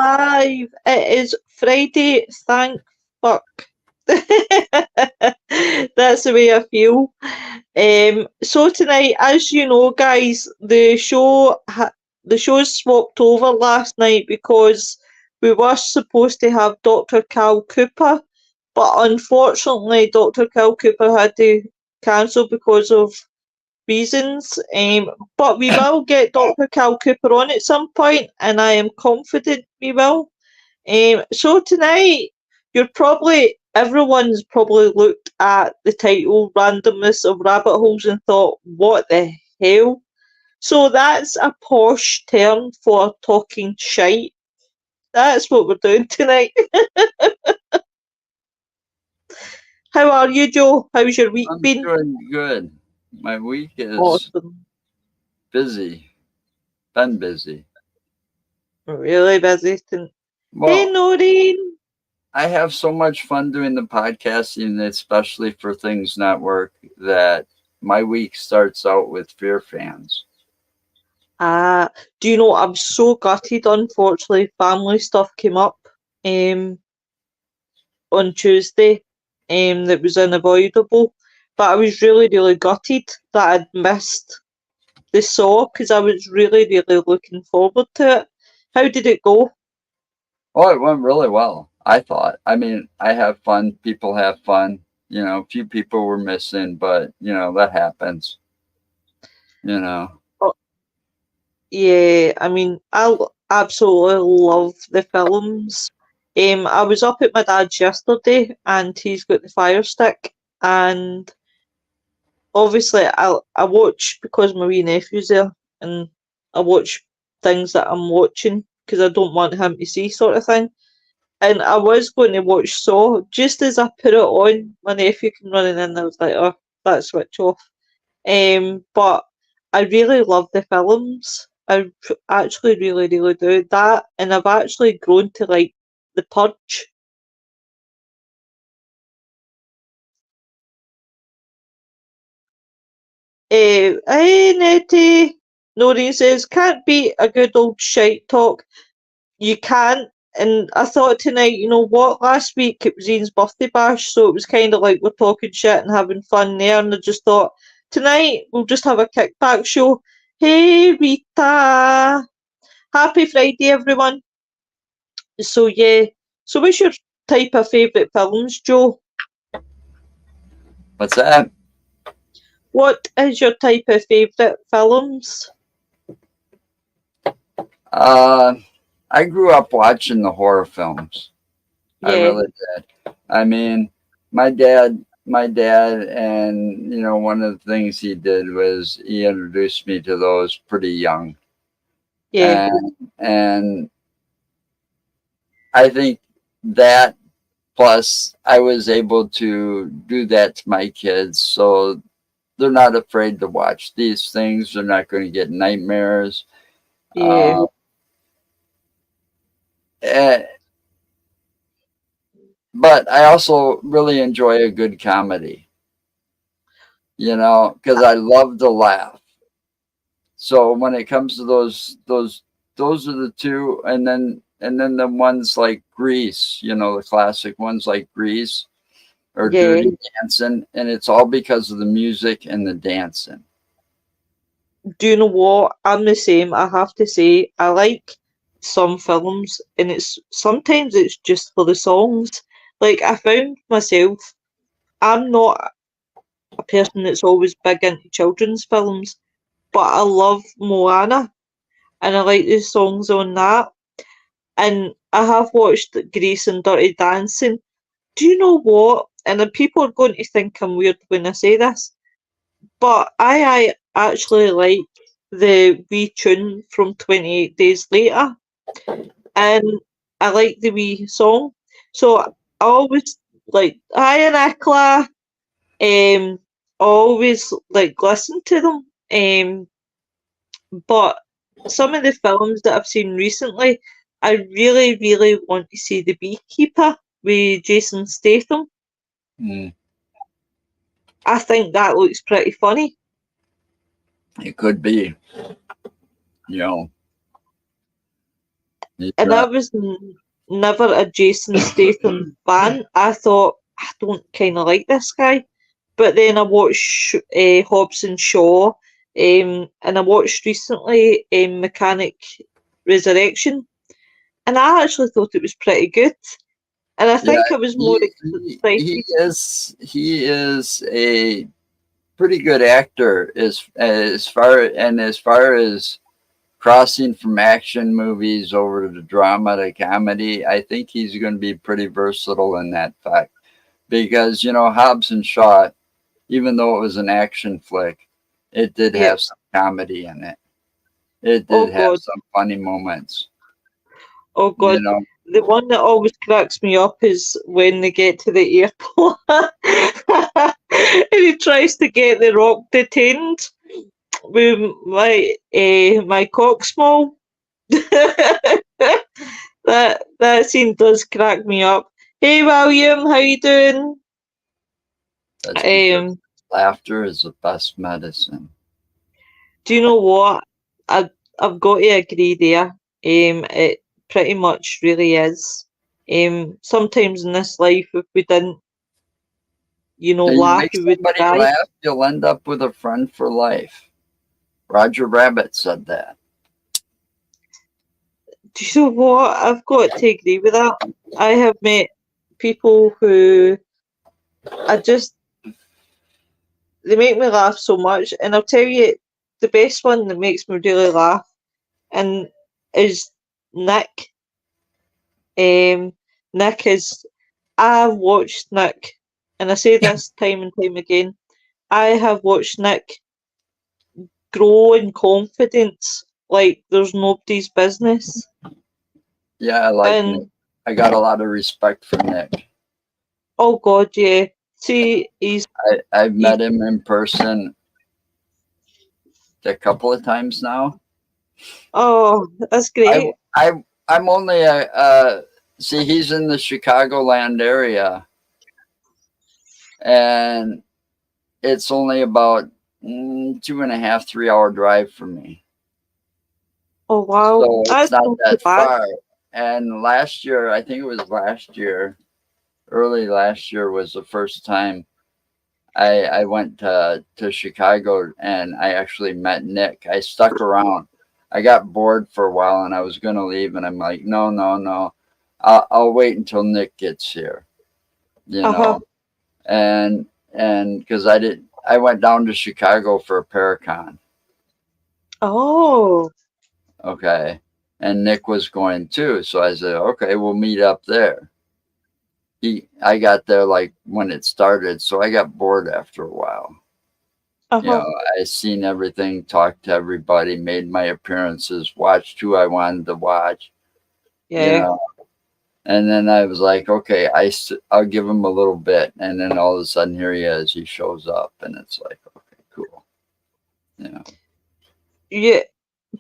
alive. It is Friday, thank fuck. That's the way I feel. So tonight, as you know, guys, the show swapped over last night because we were supposed to have Dr. Cal Cooper, but unfortunately, Dr. Cal Cooper had to cancel because of reasons. But we will get Dr. Cal Cooper on at some point, and I am confident we will. So tonight, everyone's probably looked at the title Randomness of Rabbit Holes and thought, what the hell? So that's a posh term for talking shite. That's what we're doing tonight. How are you, Joe? How's your week I'm been? doing good. My week is Awesome. busy. Been busy. Really busy. Hey, Well, Noreen. I have so much fun doing the podcasting, especially for things not work, that my week starts out with Fear Fans. Ah, do you know, I'm so gutted. Unfortunately, family stuff came up um, on Tuesday that was unavoidable. But I was really, really gutted that I'd missed the Saw because I was really, really looking forward to it. How did it go? Oh, it went really well, I thought. I mean, I have fun. People have fun. A few people were missing, but, that happens, you know. Oh, yeah, I mean, absolutely love the films. I was up at my dad's yesterday and he's got the Fire Stick, and obviously I watch because my wee nephew's there, and I watch things that I'm watching because I don't want him to see, sort of thing. And I was going to watch Saw. Just as I put it on, my nephew came running in. I was like, oh, that switch off. But I really love the films. Actually really, really do that. And I've actually grown to like The Purge. Hey, Nettie. Noreen says, can't beat a good old shite talk. You can't. And I thought tonight, you know what? Last week it was Ian's birthday bash, so it was kind of like we're talking shit and having fun there. And I just thought tonight we'll just have a kickback show. Hey, Rita! Happy Friday, everyone. So, yeah. So, what's your type of favourite films, Joe? What's that? What is your type of favourite films? Uh, I grew up watching the horror films. I Yeah, really did. I mean, my dad, and one of the things he did was he introduced me to those pretty young, yeah. and I think that plus I was able to do that to my kids, so they're not afraid to watch these things. They're not going to get nightmares. Yeah. Uh, eh, but I also really enjoy a good comedy, because I love to laugh. So when it comes to those are the two, and then the ones like Grease, the classic ones like Grease or Yeah. Dirty Dancing, and it's all because of the music and the dancing. Do you know what? I'm the same. I have to say, I like some films, and it's sometimes it's just for the songs. Like I found myself, I'm not a person that's always big into children's films, but I love Moana, and I like the songs on that. And I have watched Grace and Dirty Dancing. Do you know what? And then people are going to think I'm weird when I say this, but I actually like the wee tune from 28 Days Later, and I like the wee song. So I always like, hi Nicola, always like listen to them. But some of the films that I've seen recently, I really, really want to see The Beekeeper with Jason Statham. Mm, I think that looks pretty funny. it could be, you know. and I Yeah. was never a Jason Statham fan. I thought I don't kind of like this guy, but then I watched Hobbs and Shaw, and I watched recently Mechanic Resurrection, and I actually thought it was pretty good. And I Yeah, think I was more he excited. is a pretty good actor as far as crossing from action movies over to drama to comedy. I think he's going to be pretty versatile in that fact because Hobbs and Shaw, even though it was an action flick, it did Yep. have some comedy in it. It Oh did have God. some funny moments. Oh You God. know, The one that always cracks me up is when they get to the airport and he tries to get the Rock detained with my cock small. That scene does crack me up. Hey William, how you doing? that's because Um, laughter is the best medicine. do you know what? I've got to agree there. It pretty much really is. Sometimes in this life, if we didn't, And you laugh, make we would somebody die. laugh, you'll end up with a friend for life. Roger Rabbit said that. Do you know what? I've got to agree with that. I have met people who I just they make me laugh so much, and I'll tell you the best one that makes me really laugh and is Nick. Nick is I've watched Nick, and I say this time and time again. I have watched Nick grow in confidence like there's nobody's business. Yeah, I like Nick. And I got a lot of respect for Nick. oh God, yeah. See, I've he's met him in person a couple of times now. oh, that's I great. I'm only see, he's in the Chicagoland area, and it's only about 2.5, 3 hour drive from me. Oh wow, So it's that's not not too that bad. far. And last year, I think it was last year, early last year was the first time I went to Chicago and I actually met Nick. I stuck around. I got bored for a while and I was going to leave, and I'm like, no, no, no. I'll wait until Nick gets here, you Uh-huh. know. And because I went down to Chicago for a Paracon, Oh, okay, and Nick was going too, so I said, okay, we'll meet up there. I got there like when it started, so I got bored after a while. You uh-huh. know, I seen everything, talked to everybody, made my appearances, watched who I wanted to watch, you Yeah. know. And then I was like, okay, I'll give him a little bit. And then all of a sudden, here he is. He shows up, and it's like, okay, cool. You know, Yeah.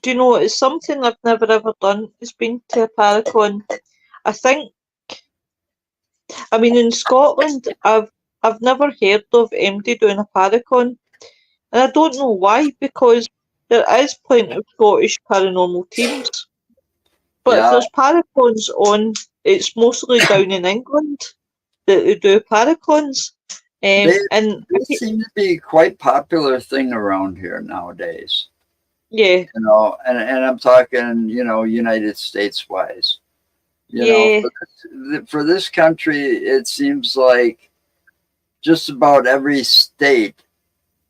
Do you know it's something I've never ever done? It's been to a Paracon. I think I mean in Scotland I've never heard of MD doing a Paracon. And I don't know why, because there is plenty of Scottish paranormal teams. But if yeah, there's paracons on, it's mostly down in England that they do paracons. they And they seem to be quite popular thing around here nowadays. yeah, You know, and I'm talking, United States wise. yeah, For this country, it seems like just about every state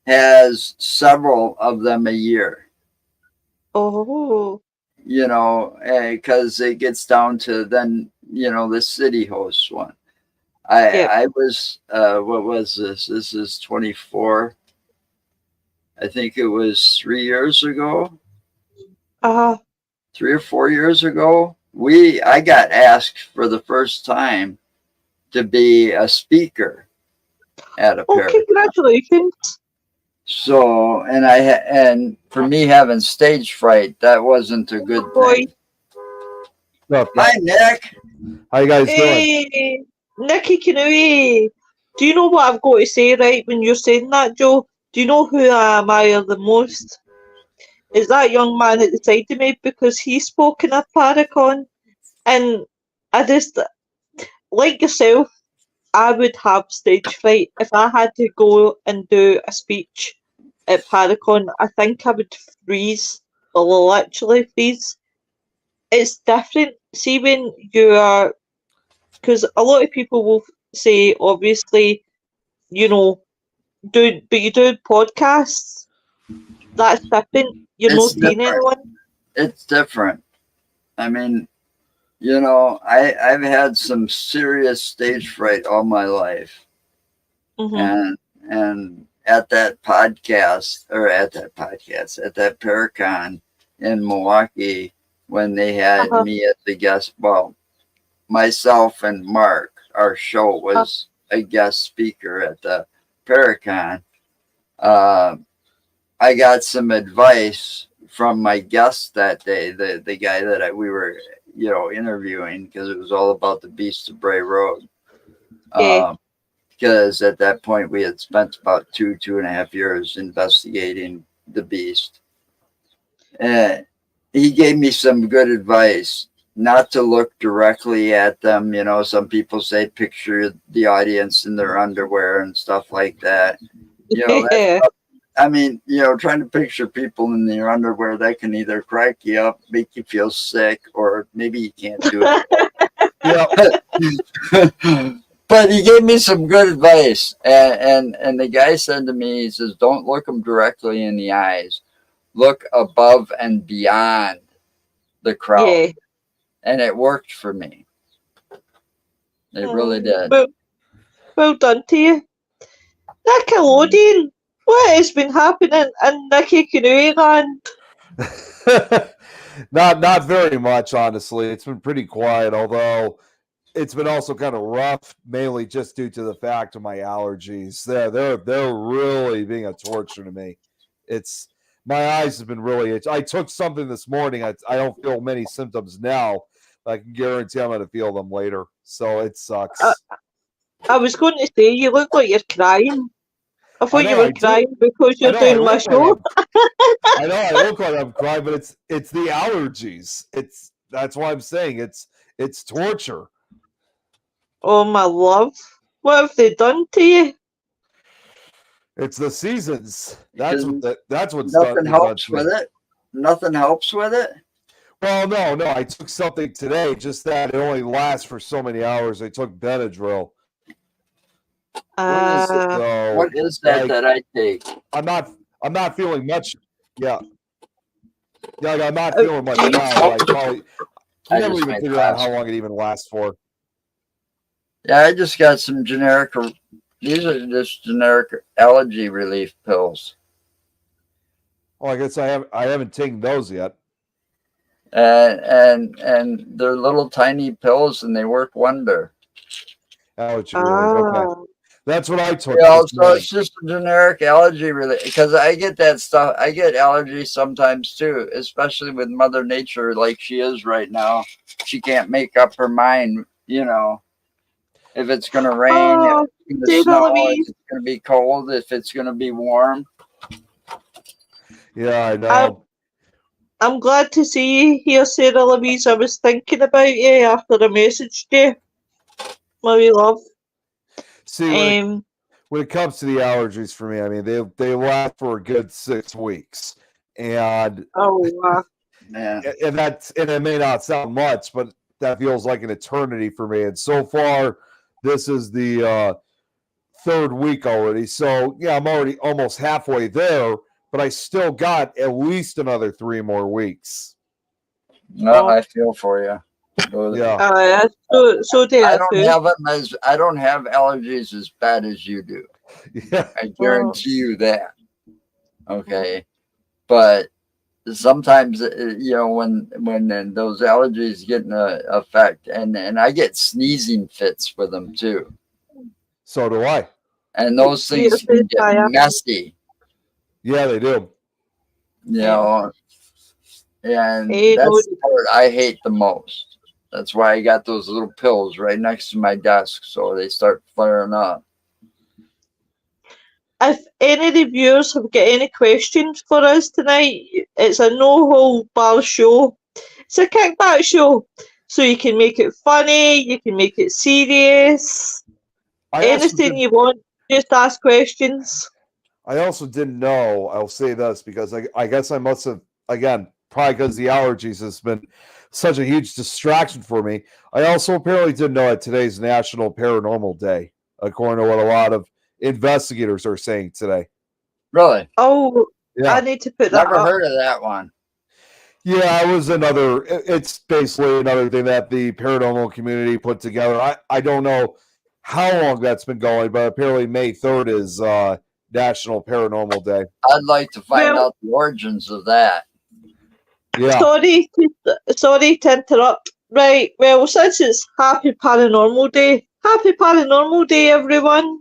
has several of them a year. oh, Because it gets down to then the city hosts one. yep, I was what was this? This is 24. I think it was 3 years ago, uh, 3 or 4 years ago. I got asked for the first time to be a speaker at a oh, parrot. congratulations. So, and for me having stage fright, that wasn't a good Boy, thing. What's up, Hi, guys? Nick. How you guys doing? hey, Nicky Canoe. Do you know what I've got to say, right, when you're saying that, Joe? Do you know who I admire the most? Is that young man at the side of me because he spoke in a paracon. And I just, like yourself, I would have stage fright. If I had to go and do a speech at Paracon, I think I would freeze, or literally freeze. It's different. See, when you are, because a lot of people will say, obviously, you know, but you do podcasts. That's different. You're It's not seeing different. anyone. It's different. I mean, I've had some serious stage fright all my life, Mm-hmm. and at that podcast, at that Paracon in Milwaukee, when they had Uh-huh. me as a guest, well, myself and Mark, our show Uh, was a guest speaker at the Paracon. Uh, I got some advice from my guest that day, the guy that we were, interviewing, because it was all about the Beast of Bray Road. yeah. Because at that point we had spent about 2.5 years investigating the beast. And he gave me some good advice not to look directly at them. Some people say picture the audience in their underwear and stuff like that. That Yeah. I mean, trying to picture people in their underwear, that can either crack you up, make you feel sick, or maybe you can't do Yeah. it. But he gave me some good advice, and the guy said to me, he says, "Don't look them directly in the eyes. Look above and beyond the crowd," Yeah. and it worked for me. It really did. Well, well done to you. Nickelodeon, what has been happening in Nicky Canoe land? Not very much, honestly. It's been pretty quiet, although it's been also kind of rough, mainly just due to the fact of my allergies. They're really being a torture to me. It's my eyes have been really itchy. I took something this morning. I don't feel many symptoms now. I can guarantee I'm going to feel them later. So it I, sucks. I was going to say, you look like you're crying. I I thought you know were I do. crying because I you're know I doing my look like show. I look like I'm crying, but it's the allergies. That's why I'm saying it's torture. Oh, my love. What have they done to you? It's the seasons. Because That's what's nothing been done helps to me. with it. Nothing helps with it. Well, no. I took something today, just that it only lasts for so many hours. I took Benadryl. What is it? Uh, So What is that like that I take? I'm not feeling much. Yeah. Yeah, I'm not uh, feeling much do you, now, but I probably can I never just even made figure out how pasta. long it even lasts for. Yeah, I just got some generic. These are just generic allergy relief pills, Well, I guess I haven't taken those yet. and they're little tiny pills, and they work wonder. Allergy relief. Okay. ah, That's what I took Yeah, this so morning. it's just a generic allergy relief because I get that stuff. I get allergies sometimes too, especially with Mother Nature, like she is right now. She can't make up her mind. If it's going to rain, if oh, it's going to Sarah snow, if Louise, it's going to be cold, if it's going to be warm. Yeah, I I'm, know. I'm glad to see you here, Sarah Louise. I was thinking about you after I messaged you, my wee love. See, Um, when it comes to the allergies for me, I mean they last for a good 6 weeks, and oh, Yeah. and it may not sound much, but that feels like an eternity for me. And so far, this is the third week already. So yeah, I'm already almost halfway there, but I still got at least another 3 more weeks. No, oh, I feel for you. Those- Yeah, so do I I don't too. have them as I don't have allergies as bad as you do. yeah, I Oh, guarantee you that. Okay, but sometimes when those allergies get in effect, and I get sneezing fits with them too, so do I. and those sweet things as can get fire. messy. Yeah, they do. You Um, know, and no, that's the part I hate the most. That's why I got those little pills right next to my desk, so they start flaring up. if any of the viewers have got any questions for us tonight, it's a no hold bar show. It's a kickback show. So you can make it funny, you can make it serious, anything you want. Just ask questions. I also didn't know, I'll say this because I guess I must have, again, probably because the allergies has been such a huge distraction for me. I also apparently didn't know that today's National Paranormal Day, according to what a lot of investigators are saying today. Really? Oh, Yeah. I need to put that Never up. heard of that one. Yeah, it was another, it's basically another thing that the paranormal community put together. I don't know how long that's been going, but apparently May 3rd is National Paranormal Day. I'd like to find Well- out the origins of that. Yeah. Sorry to interrupt. Right, well, since it's Happy Paranormal Day, Happy Paranormal Day, everyone.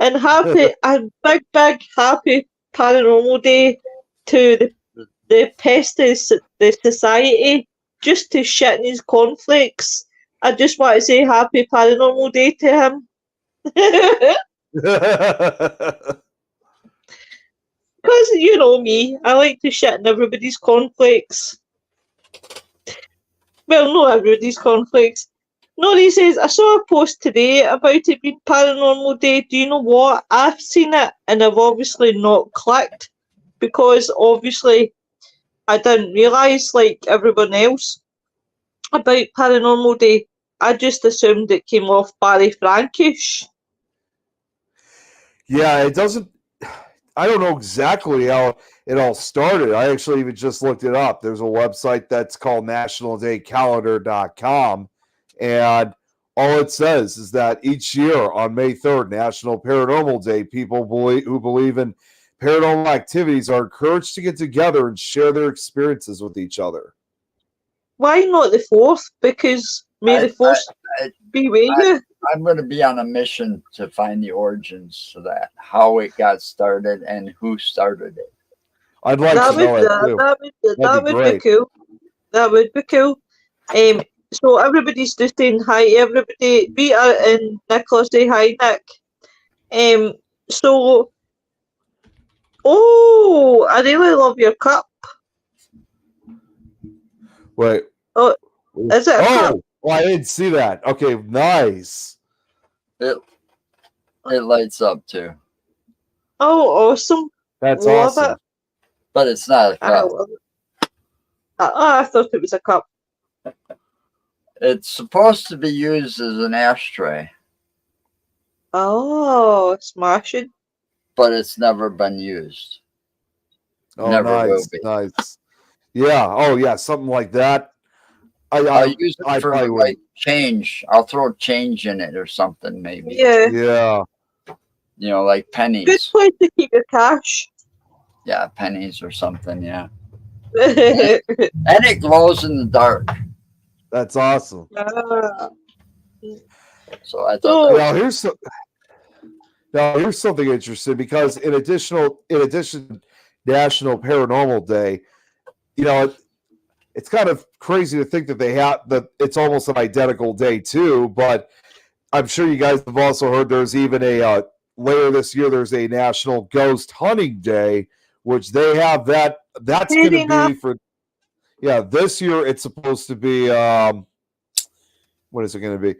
And a big happy Paranormal Day to the Pestis, the Society, just to shit in his cornflakes. I just want to say Happy Paranormal Day to him. Because you know me, I like to shit in everybody's cornflakes. Well, not everybody's cornflakes. Nori says, I saw a post today about it being Paranormal Day. Do you know what? I've seen it and I've obviously not clicked because obviously I didn't realise, like everyone else, about Paranormal Day. I just assumed it came off Barry Frankish. Yeah, it doesn't. I don't know exactly how it all started. I actually even just looked it up. There's a website that's called nationaldaycalendar.com, and all it says is that each year on May 3rd, National Paranormal Day, people who believe in paranormal activities are encouraged to get together and share their experiences with each other. Why not the 4th? Because may the 4th be with you. I'm going to be on a mission to find the origins of that, how it got started, and who started it. I'd like to know that too. That would be cool. That would be cool. So everybody's just saying hi to everybody. Rita and Nicola say hi, Nick. So, oh, I really love your cup. Wait. Oh, is it a cup? Oh, well, I didn't see that. Okay, nice. It lights up too. Oh, awesome. That's Love awesome. it. But it's not a I cup. love it. I thought it was a cup. It's supposed to be used as an ashtray, Oh, smashing. but it's never been used. Oh, Never will nice, be. nice. Yeah. Oh, yeah. Something like that. I'll use it I for probably like change. I'll throw change in it or something, maybe. Yeah. Yeah. You know, like Good pennies. place to keep your cash. Yeah, pennies or something. Yeah. And it glows in the dark. That's awesome. Ah. So I So- thought Now here's something interesting because in addition to National Paranormal Day, you know, it's kind of crazy to think that that it's almost an identical day too. But I'm sure you guys have also heard there's even a later this year there's a National Ghost Hunting Day, which they have that's going to be for this year it's supposed to be what is it going to be?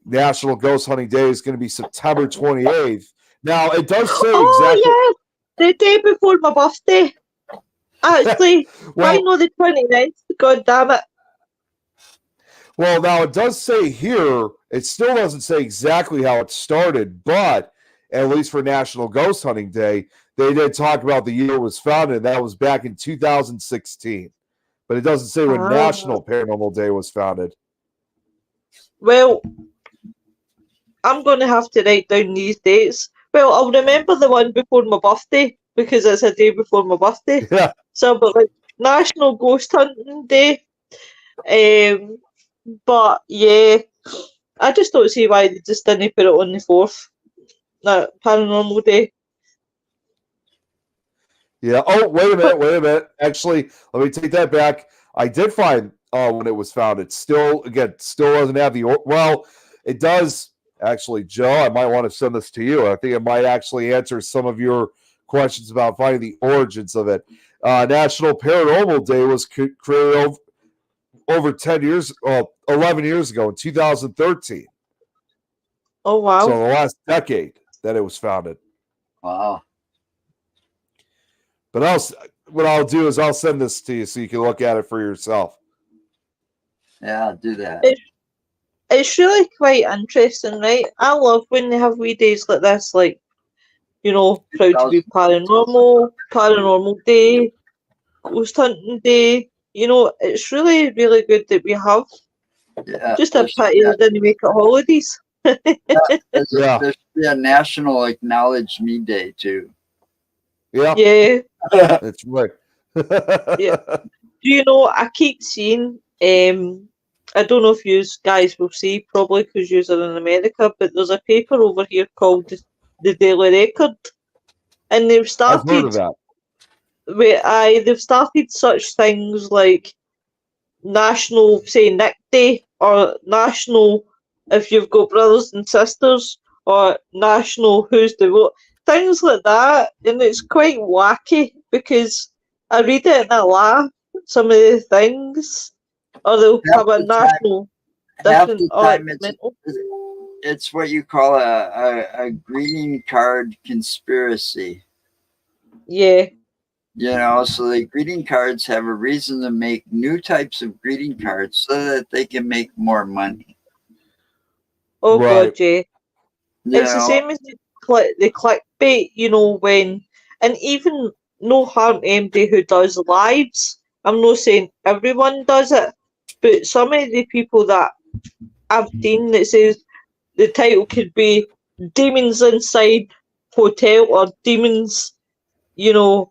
National Ghost Hunting Day is going to be September 28th. Now it does say exactly. Oh yeah, the day before my birthday. Actually, why Well, not the 29th? God damn it. well, now it does say here, it still doesn't say exactly how it started, but at least for National Ghost Hunting Day, they did talk about the year it was founded, and that was back in 2016. But it doesn't say when National Paranormal Day was founded. Well, I'm going to have to write down these dates. Well, I'll remember the one before my birthday because it's a day before my birthday. Yeah. So, but like National Ghost Hunting Day. But yeah, I just don't see why they just didn't put it on the 4th. Paranormal Day. Yeah. Oh, wait a minute. Actually, let me take that back. I did find when it was founded. Still doesn't have the well. It does actually, Joe. I might want to send this to you. I think it might actually answer some of your questions about finding the origins of it. National Paranormal Day was created over 10 years, 11 years ago in 2013. Oh wow. So in the last decade that it was founded. Wow. But what I'll do is I'll send this to you so you can look at it for yourself. Yeah, do that. It's really quite interesting, right? I love when they have wee days like this, like, you know, proud to be paranormal day, ghost hunting day. You know, it's really, really good that we have. Yeah, Just a pity they didn't make it holidays. there Yeah. should be a National Acknowledge Me Day too. Yeah, Yeah, that's right. yeah. Do you know, I keep seeing, I don't know if you guys will see, probably because you're in America, but there's a paper over here called the Daily Record, and they've I've heard started of that. they've started such things like National, say, Nick Day, or National if you've got brothers and sisters, or National Who's the Vote, things like that, and it's quite wacky because I read it and I laugh. Some of the things, or they'll Half have a the time, national half different, the or time mental. it's what you call a greeting card conspiracy. Yeah. You know, so the greeting cards have a reason to make new types of greeting cards so that they can make more money. Oh Right. God, yeah. You It's the know, same as the clickbait, you know, when, and even no harm to anybody who does lives. I'm not saying everyone does it, but some of the people that I've seen that says the title could be Demons Inside Hotel or Demons, you know,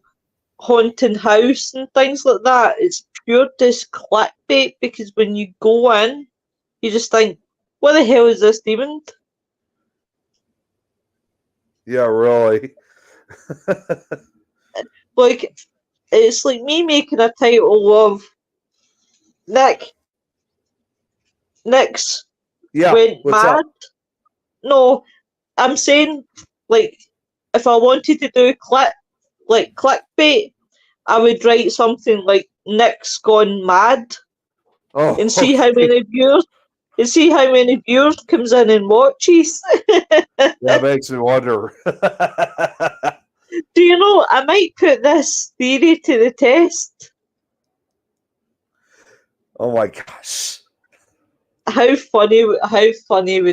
Haunting House and things like that. It's pure just clickbait because when you go in, you just think, what the hell is this demon? Yeah, really. Like, it's like me making a title of Nick's Yeah. went What's up? mad. No, I'm saying, like, if I wanted to do clickbait, I would write something like Nick's gone mad Oh, and see how okay. many viewers comes in and watches. That makes me wonder. Do you know, I might put this theory to the test. Oh my gosh. How funny would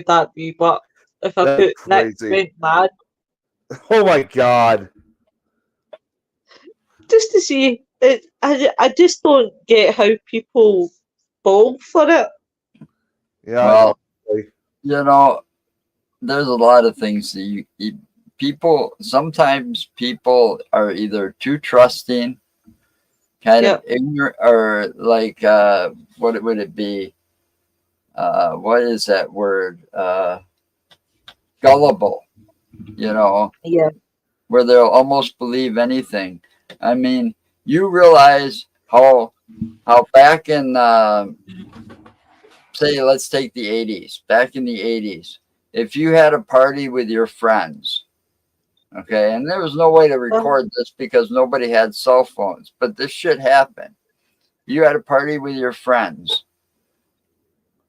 that be? But if I That's put Nick crazy. went mad, Oh my god. just to see it, I just don't get how people fall for it. Yeah, well, I you know, there's a lot of things that people, sometimes people are either too trusting, kind of Yep. ignorant, or like, what would it be? What is that word? Gullible, you know, Yeah. where they'll almost believe anything. I mean, you realize how back in say, let's take the 80s. Back in the 80s, if you had a party with your friends, okay, and there was no way to record this because nobody had cell phones, but this shit happened. You had a party with your friends.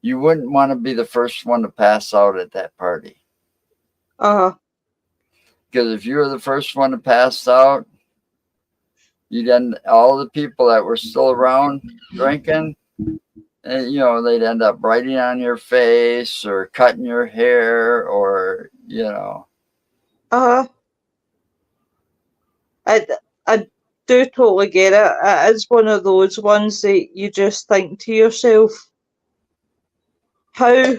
You wouldn't want to be the first one to pass out at that party. Uh-huh. Because if you were the first one to pass out, you'd end all the people that were still around drinking, and you know, they'd end up writing on your face or cutting your hair, or you know. Uh-huh. I do totally get it. It is one of those ones that you just think to yourself, how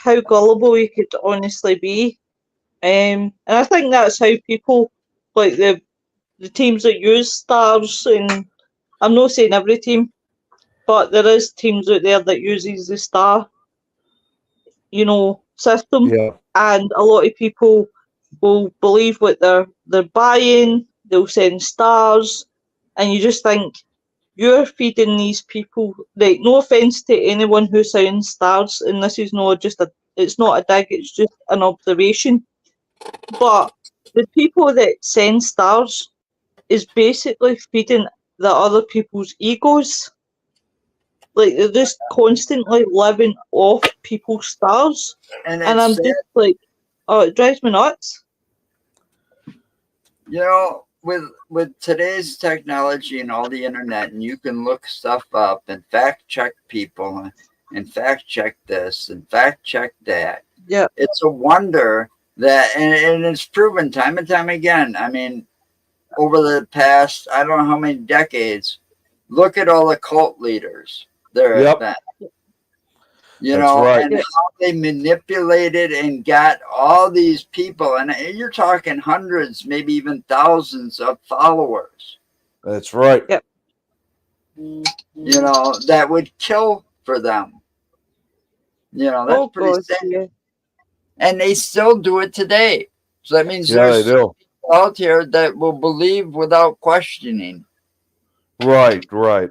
how gullible you could honestly be. And I think that's how people like the teams that use stars, and I'm not saying every team, but there is teams out there that uses the star, system, yeah. and a lot of people will believe what they're buying. They'll send stars, and you just think you're feeding these people. Like, no offense to anyone who sends stars, and this is not just it's not a dig. It's just an observation. But the people that send stars is basically feeding the other people's egos. Like they're just constantly living off people's stars, And and it's I'm sad, just like, oh, it drives me nuts. you know, with today's technology and all the internet, and you can look stuff up and fact check people and fact check this and fact check that. Yeah. It's a wonder that, and it's proven time and time again. I mean, over the past, I don't know how many decades, look at all the cult leaders there have Yep. been, you That's know, right. and Yeah. how they manipulated and got all these people. And you're talking hundreds, maybe even thousands of followers, That's right. Yeah. you know, that would kill for them. You know, that's Oh pretty God. sad. Yeah. And they still do it today. So that means Yeah, they there's do. people out here that will believe without questioning. Right, right.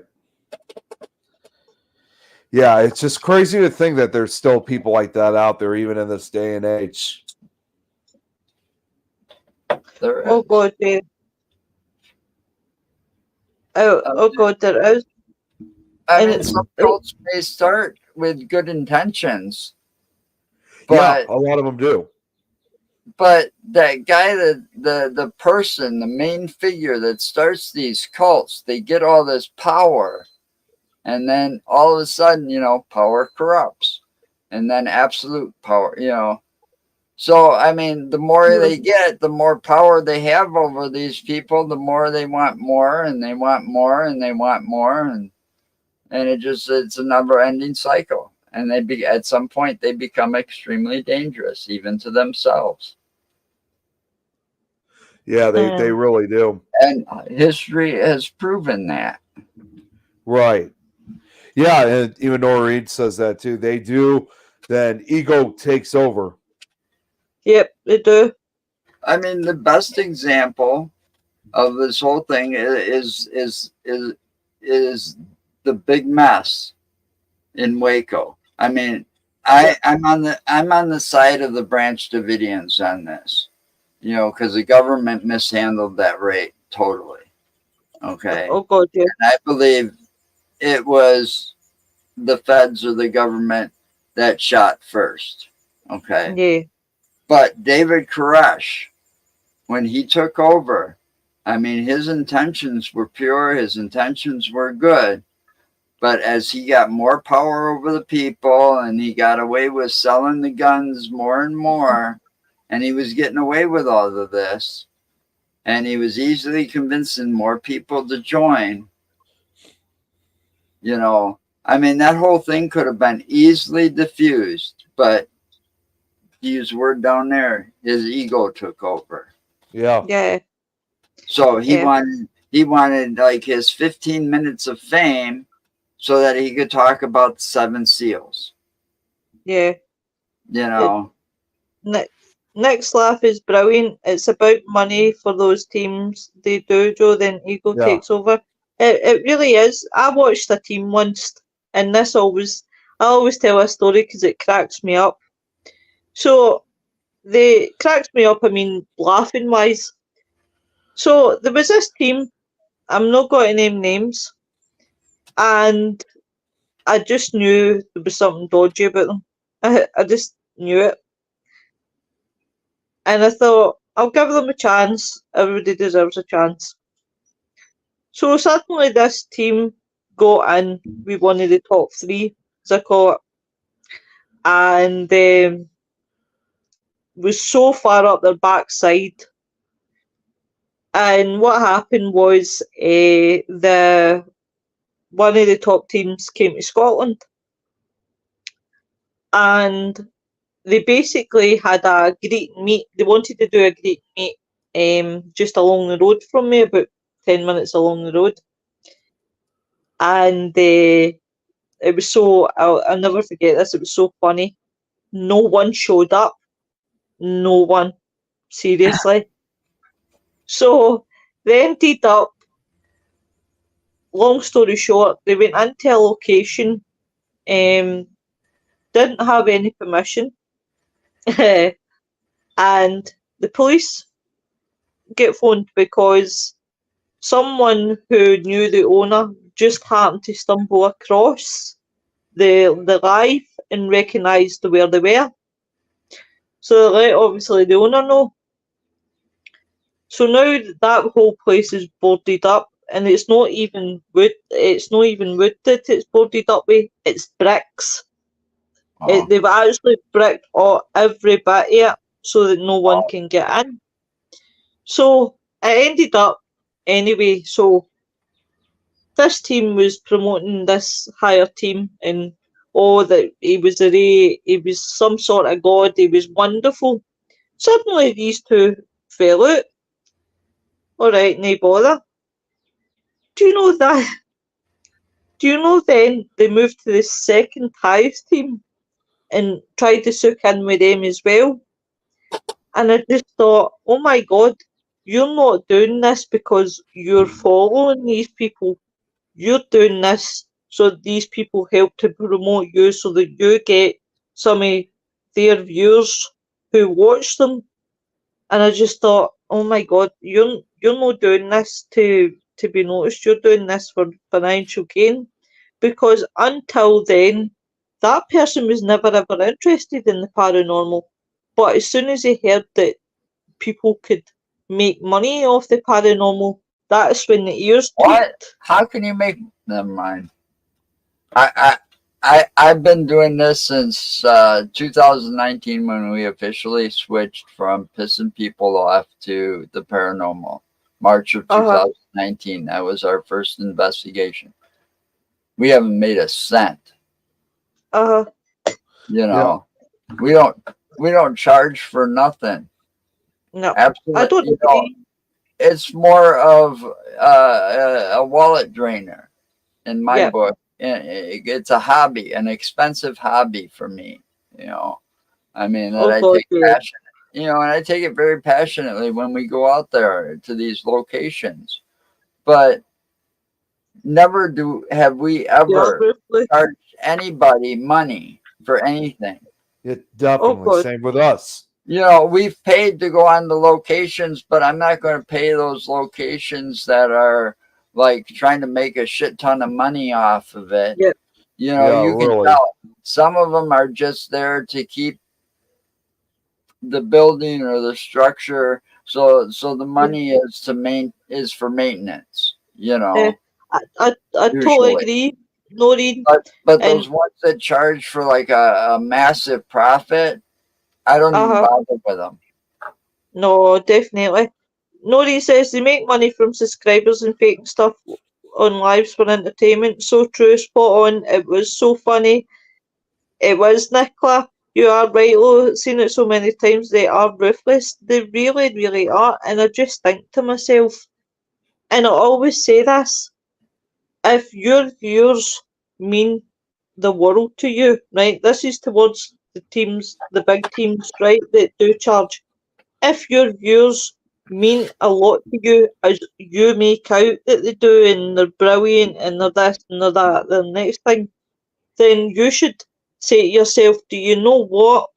Yeah, it's just crazy to think that there's still people like that out there, even in this day and age. There Oh is. God. Yeah. Oh God. There is, I and mean, some it, cults may start with good intentions, Yeah, but a lot of them do. that guy, the person, the main figure that starts these cults, they get all this power, and then all of a sudden, you know, power corrupts, and then absolute power, you know. So I mean, the more they get, the more power they have over these people, the more they want more, and they want more, and they want more, and it's a never-ending cycle. And at some point they become extremely dangerous, even to themselves. Yeah, they really do. And history has proven that. Right. Yeah, and even Nora Reed says that too. They do, then ego takes over. yep, they do. I mean, the best example of this whole thing is the big mess in Waco. I mean, I'm on the side of the Branch Davidians on this, you know, because the government mishandled that raid totally. Okay, Oh God. Yeah. and I believe it was the feds or the government that shot first. Okay, Yeah. but David Koresh, when he took over, I mean, his intentions were pure, his intentions were good. But as he got more power over the people and he got away with selling the guns more and more, and he was getting away with all of this, and he was easily convincing more people to join, you know, I mean, that whole thing could have been easily diffused, but to use a word down there, his ego took over. Yeah. Yeah. So Yeah. he wanted like his 15 minutes of fame so that he could talk about the seven seals. Yeah. You know, Nick's laugh is brilliant. It's about money for those teams. They do, Joe. Then ego Yeah. takes over. It really is. I watched a team once, and I always tell a story because it cracks me up. So they cracks me up. I mean, laughing wise. So there was this team. I'm not going to name names, and I just knew there was something dodgy about them. I just knew it. And I thought, I'll give them a chance. Everybody deserves a chance. So suddenly this team got in with one of the top three, as I call it, and was so far up their backside. And what happened was the one of the top teams came to Scotland, and they basically had a greet and meet. They wanted to do a greet and meet just along the road from me, about 10 minutes along the road. And it was so, I'll never forget this, it was so funny. No one showed up. No one. Seriously. So they ended up, long story short, they went into a location, didn't have any permission, and the police get phoned because someone who knew the owner just happened to stumble across the live and recognised where they were. So they let obviously the owner know. So now that whole place is boarded up, and it's not even wood. It's not even wood that it's boarded up with. It's bricks. Oh, They've actually bricked every bit of it so that no one oh, can get in. So it ended up anyway. So this team was promoting this higher team, and that he was he was some sort of god. He was wonderful. Suddenly these two fell out. All right, no bother. Do you know that? Do you know then they moved to the second highest team and tried to sook in with them as well? And I just thought, oh my god, you're not doing this because you're following these people. You're doing this so these people help to promote you so that you get some of their viewers who watch them. And I just thought, oh my god, you're not doing this to be noticed. You're doing this for financial gain. Because until then, that person was never ever interested in the paranormal. But as soon as he heard that people could make money off the paranormal, that's when the ears what? tweaked. How can you make them mind? I've been doing this since 2019 when we officially switched from pissing people off to the paranormal. March of Uh-huh, 2019. That was our first investigation. We haven't made a cent. uh-huh. You Yeah. know, we don't charge for nothing. No, I Absolutely, don't agree. it's more of a wallet drainer in my Yeah, book. It's a hobby, an expensive hobby for me. You know, I mean that oh I god, take yeah. passion. You know, and I take it very passionately when we go out there to these locations. But never have we Yeah, ever ruthless. charged anybody money for anything. It Oh definitely. god, Same with us. You know, we've paid to go on the locations, but I'm not going to pay those locations that are like trying to make a shit ton of money off of it. yeah. You know, Yeah, you can really. tell some of them are just there to keep the building or the structure. So the money is is for maintenance, you Uh, know, I totally usually. agree, Noreen. But And those ones that charge for like a massive profit, I don't even uh-huh, bother with them. no, definitely. Noreen says they make money from subscribers and faking stuff on lives for entertainment. So true, spot on. It was so funny. It was, Nicola. You are right, Lo. Seen it so many times. They are ruthless. They really, really are. And I just think to myself, and I always say this, if your viewers mean the world to you, right? This is towards the teams, the big teams, right, that do charge. If your viewers mean a lot to you, as you make out that they do, and they're brilliant, and they're this and they're that, the next thing, then you should say to yourself, do you know what?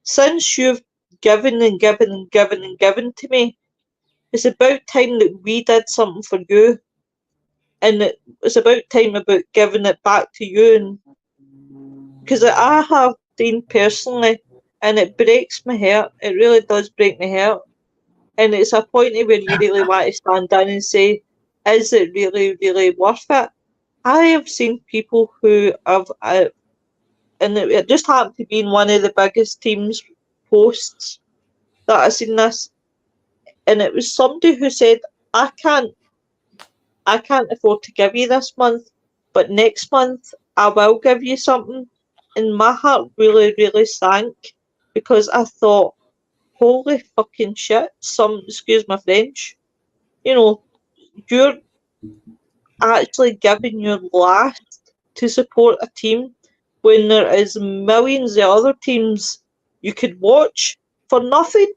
Since you've given and given and given and given to me, it's about time that we did something for you. And it's about time about giving it back to you. And because I have seen personally, and it breaks my heart. It really does break my heart. And it's a point where you really want to stand down and say, is it really, really worth it? I have seen people who have, and it just happened to be in one of the biggest teams' posts that I seen this, and it was somebody who said, I can't, I can't afford to give you this month, but next month I will give you something. And my heart really, really sank because I thought, holy fucking shit, excuse my French, you know, you're actually giving your last to support a team when there is millions of other teams you could watch for nothing,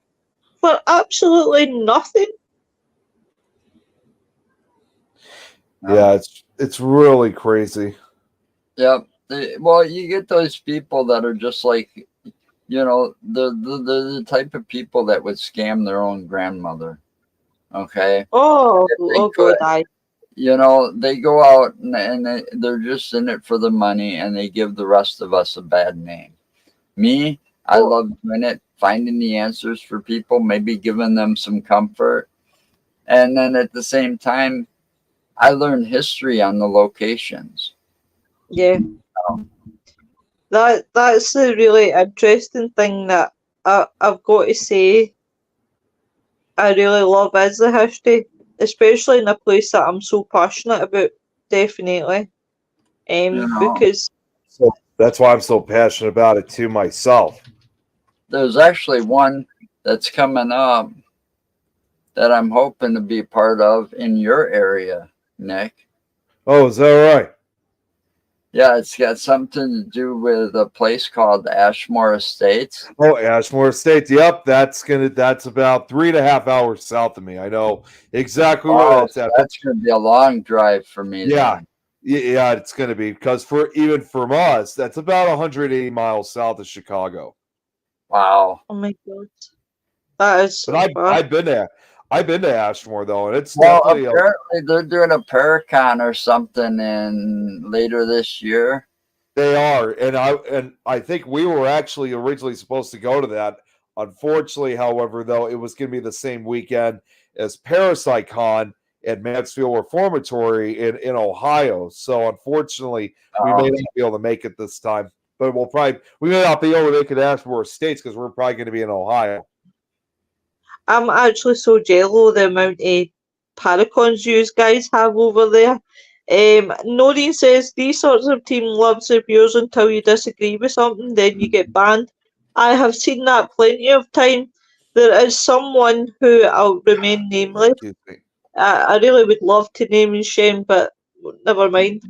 for absolutely nothing. Yeah, it's really crazy. Yep. Well, you get those people that are just like, you know, the type of people that would scam their own grandmother. Okay, Oh, if they oh could. god, I. they go out and they're just in it for the money, and they give the rest of us a bad name. Me, I Well, love doing it, finding the answers for people, maybe giving them some comfort. And then at the same time, I learn history on the locations. yeah, that's the really interesting thing that I've got to say. I really love is the history, especially in a place that I'm so passionate about. Definitely, You know, because So that's why I'm so passionate about it too myself. there's actually one that's coming up that I'm hoping to be part of in your area, Nick. Oh, is that right? Yeah, it's got something to do with a place called Ashmore Estates. Oh, Ashmore State. Yep, that's about 3.5 hours south of me. I know exactly where Oh, that's so at. But that's going to be a long drive for me yeah, then. yeah, it's gonna be because even from us, that's about 180 miles south of Chicago. Wow. oh my god, that is But so far. I've been to Ashmore though, and it's Well, definitely a apparently they're doing a Paracon or something in later this year. They are, and I think we were actually originally supposed to go to that. Unfortunately, however, though, it was going to be the same weekend as ParasiteCon at Mansfield Reformatory in Ohio. So unfortunately, we may Oh, not be able to make it this time. But we may not be able to make it Ashmore States because we're probably going to be in Ohio. I'm actually so jello the amount of paracons you guys have over there. Noreen says these sorts of team loves of yours until you disagree with something, then you get banned. I have seen that plenty of time. There is someone who I'll remain nameless. Excuse me. I really would love to name and shame, but never mind.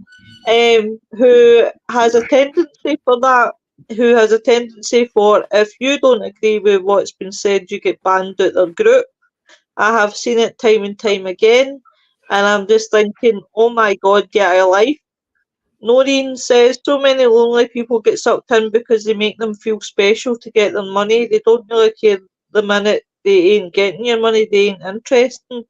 Who has a tendency for that? Who has a tendency for if you don't agree with what's been said, you get banned out of the group. I have seen it time and time again, and I'm just thinking, oh my god, get a life. Noreen says so many lonely people get sucked in because they make them feel special to get their money. They don't really care the minute they ain't getting your money, they ain't interested. yeah.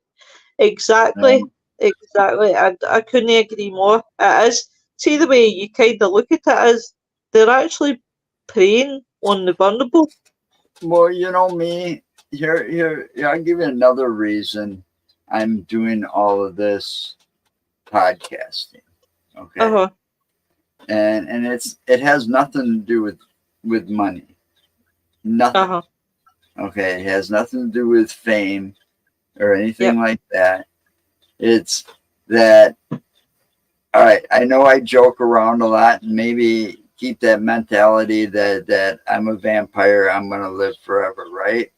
Exactly, exactly. I couldn't agree more. It is. See the way you kind of look at it as they're actually preying on the vulnerable. Well, me, here, I'll give you another reason I'm doing all of this podcasting. Uh Okay. huh. And it has nothing to do with money. Uh Nothing. huh. Okay. It has nothing to do with fame or anything Yep. like that. It's that, all right, I know I joke around a lot and maybe keep that mentality that I'm a vampire, I'm going to live forever, right?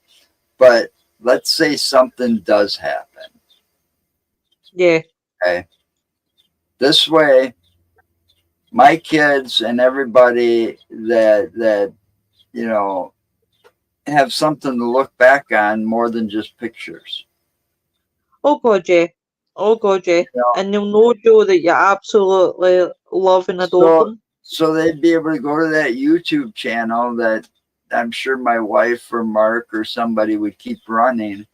But let's say something does happen. Yeah. Okay. This way, my kids and everybody that you know have something to look back on more than just pictures. Oh god, yeah. Oh god, yeah. You know, And they'll know, Joe, that you absolutely love and adore so them. so they'd be able to go to that YouTube channel that I'm sure my wife or Mark or somebody would keep running,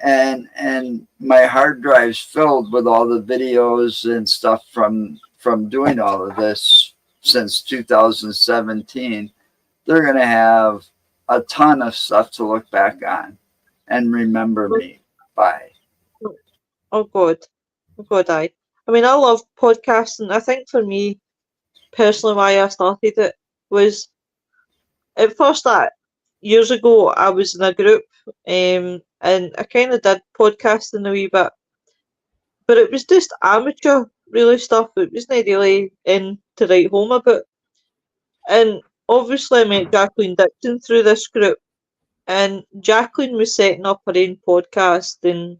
and my hard drive's filled with all the videos and stuff from doing all of this since 2017. They're going to have a ton of stuff to look back on and remember Oh me by. oh god. Oh god, I mean, I love podcasting. I think for me, personally, why I started it was at first that years ago I was in a group, and I kind of did podcasting a wee bit, but it was just amateur really stuff. It wasn't really in to write home about. And obviously, I met Jacqueline Dixon through this group, and Jacqueline was setting up her own podcast and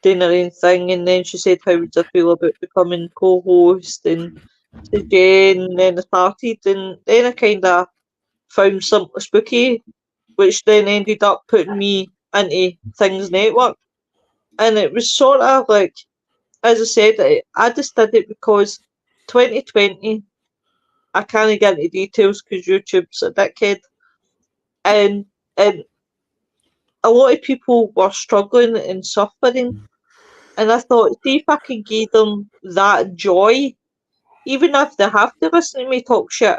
doing her own thing, and then she said, "How would I feel about becoming co-host?" And to Jen, and then I started, and then I kind of found something spooky, which then ended up putting me into Things Network. And it was sort of like, as I said, I just did it because 2020, I can't get into details because YouTube's a dickhead. And a lot of people were struggling and suffering. And I thought, see if I can give them that joy, even if they have to listen to me talk shit,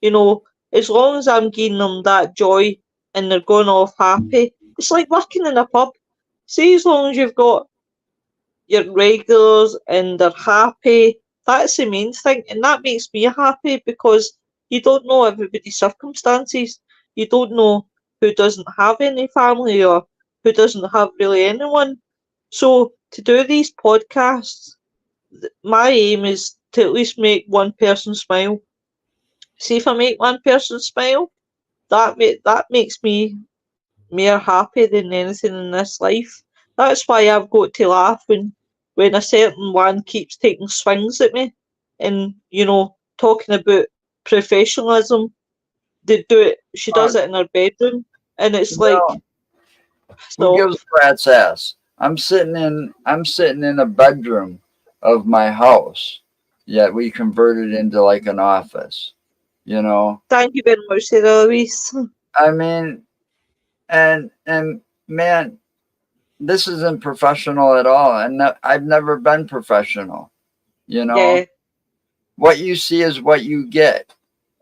you know, as long as I'm giving them that joy and they're going off happy. It's like working in a pub. See, as long as you've got your regulars and they're happy, that's the main thing. And that makes me happy because you don't know everybody's circumstances. You don't know who doesn't have any family or who doesn't have really anyone. So to do these podcasts, my aim is to at least make one person smile. See if I make one person smile, that makes me more happy than anything in this life. That's why I've got to laugh when a certain one keeps taking swings at me and, you know, talking about professionalism. They do it she does it in her bedroom and it's like No, who so gives a rat's ass? I'm sitting in a bedroom of my house, yet we converted into like an office. You know, thank you very much, Sarah Louise. I mean, and man, this isn't professional at all, and I've never been professional. You know, Yeah. what you see is what you get.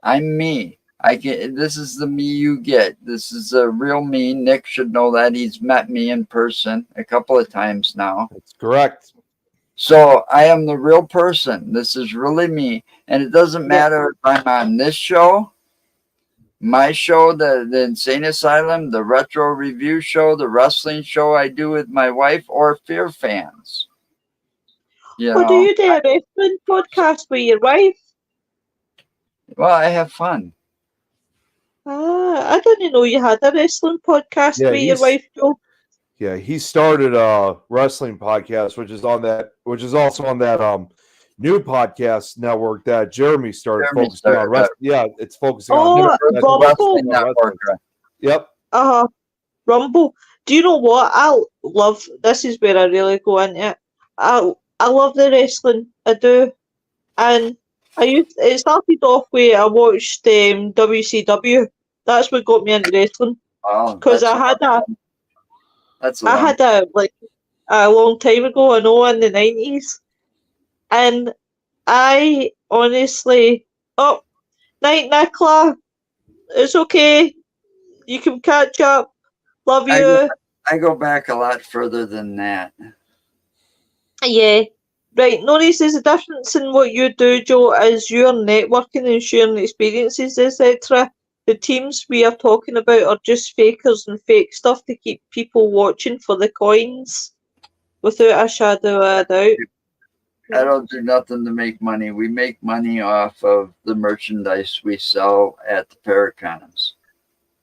I'm me. I can. This is the me you get. This is a real me. Nick should know that. He's met me in person a couple of times now. That's correct. So I am the real person. This is really me. And it doesn't Yeah. matter if I'm on this show, my show, the Insane Asylum, the Retro Review show, the wrestling show I do with my wife, or Fear Fans. You Oh, do know, you do a wrestling podcast with your wife? well, I have fun. Ah, I didn't know you had a wrestling podcast Yeah, with your wife, Joe. he started a wrestling podcast, which is also on that new podcast network that Jeremy started Jeremy focusing on started wrestling. Yeah, it's focusing on Oh, Universal Rumble. Wrestling Network. Yep. Rumble. Do you know what? I love this is where I really go into it. I love the wrestling. I do. And it started off with I watched WCW. That's what got me into wrestling. Oh, Because that's a I long. had a long time ago, I know in the 90s. And I honestly oh, night Nicola, it's okay. You can catch up. Love I go, you. I go back a lot further than that. Yeah. Right. Notice there's a difference in what you do, Joe, as you're networking and sharing experiences, etc. The teams we are talking about are just fakers and fake stuff to keep people watching for the coins without a shadow of a doubt. I don't do nothing to make money. We make money off of the merchandise we sell at the Paracons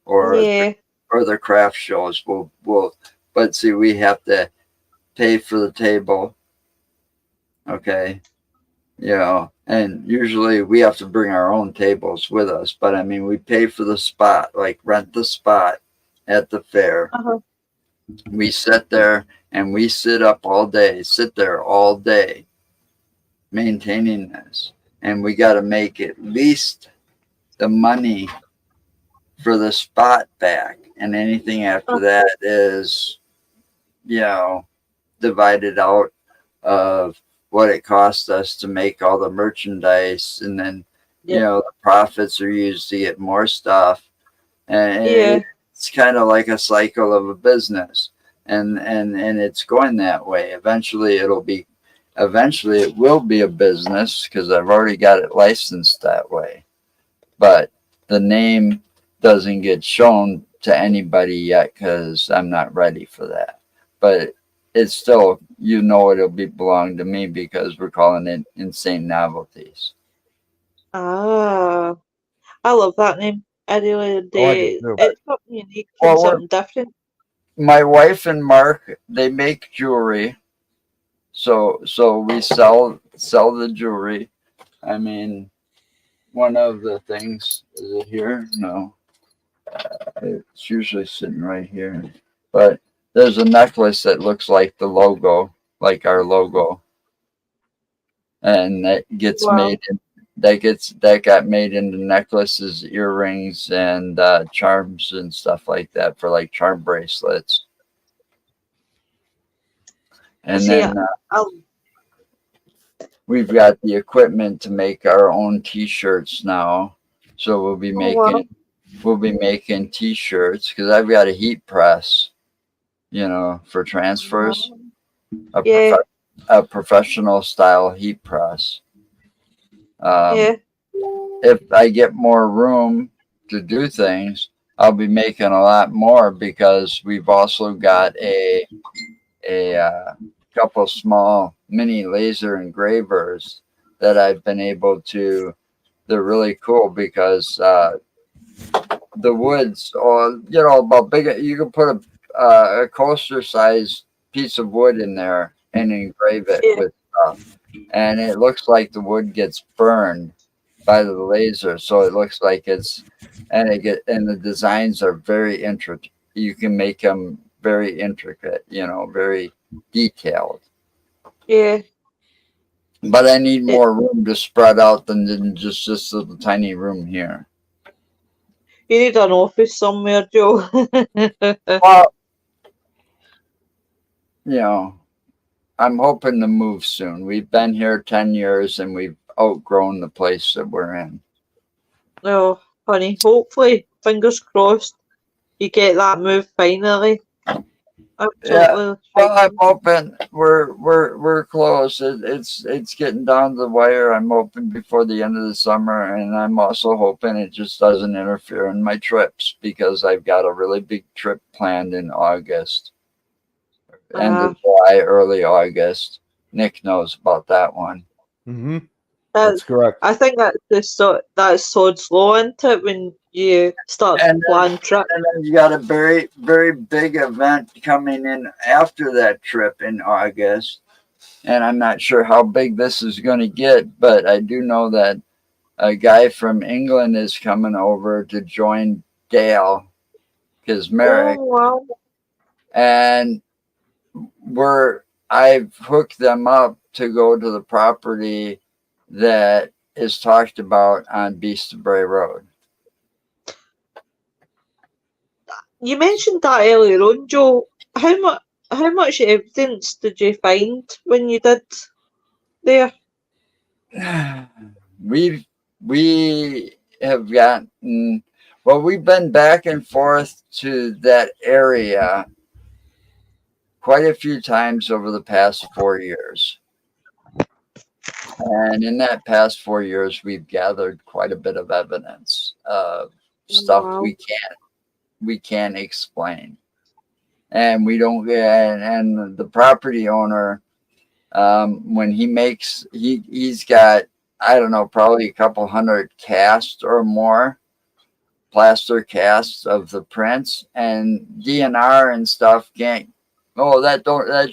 or Yeah. the craft shows. But see, we have to pay for the table. Okay. You know, and usually we have to bring our own tables with us. But I mean, we pay for the spot, like rent the spot at the fair. Uh-huh. We sit there and we sit there all day maintaining this. And we got to make at least the money for the spot back. And anything after that is, you know, divided out of what it costs us to make all the merchandise. And then, you know, the profits are used to get more stuff. And it's kind of like a cycle of a business. And it's going that way. Eventually it will be a business because I've already got it licensed that way. But the name doesn't get shown to anybody yet because I'm not ready for that. But it's still, it'll belong to me because we're calling it Insane Novelties. Ah. I love that name. I really do. I like it too. It's something unique and something different. My wife and Mark, they make jewelry. So we sell the jewelry. I mean, one of the things, is it here? No. It's usually sitting right here. But there's a necklace that looks like the logo, like our logo. And that gets made in, that got made into necklaces, earrings, and charms and stuff like that for like charm bracelets. And See, then I'll, we've got the equipment to make our own T-shirts now. So oh wow, we'll be making T-shirts because I've got a heat press, for transfers, a yeah, professional style heat press. yeah, If I get more room to do things, I'll be making a lot more because we've also got a couple small mini laser engravers that I've been able to. They're really cool because the woods, or about big. You can put a coaster size piece of wood in there and engrave it yeah, with stuff, and it looks like the wood gets burned by the laser, so it looks like and the designs are very intricate. You can make them very intricate, very detailed. yeah. But I need It, more room to spread out than just this little tiny room here. you need an office somewhere, Joe. Well, you know, I'm hoping to move soon. We've been here 10 years and we've outgrown the place that we're in. Oh, honey, hopefully, fingers crossed, you get that move finally. Yeah. Absolutely Well, I'm fine. hoping we're close. It's getting down to the wire. I'm hoping before the end of the summer, and I'm also hoping it just doesn't interfere in my trips because I've got a really big trip planned in August, end Uh, of July, early August. Nick knows about that one. Mm-hmm. that, That's correct. I think that's sod's law, isn't it, when you start to And plan trips? then you got a very, very big event coming in after that trip in August. And I'm not sure how big this is going to get, but I do know that a guy from England is coming over to join Dale Kismerick. Oh, wow. And I've hooked them up to go to the property that is talked about on Beast of Bray Road. You mentioned that earlier on, Joe. How much evidence did you find when you did there? We have gotten, well, we've been back and forth to that area quite a few times over the past 4 years. And in that past 4 years, we've gathered quite a bit of evidence of stuff Wow. we can't explain. And we don't, and the property owner, when he's got, I don't know, probably a couple hundred casts or more, plaster casts of the prints, and DNR and stuff can't. Oh, that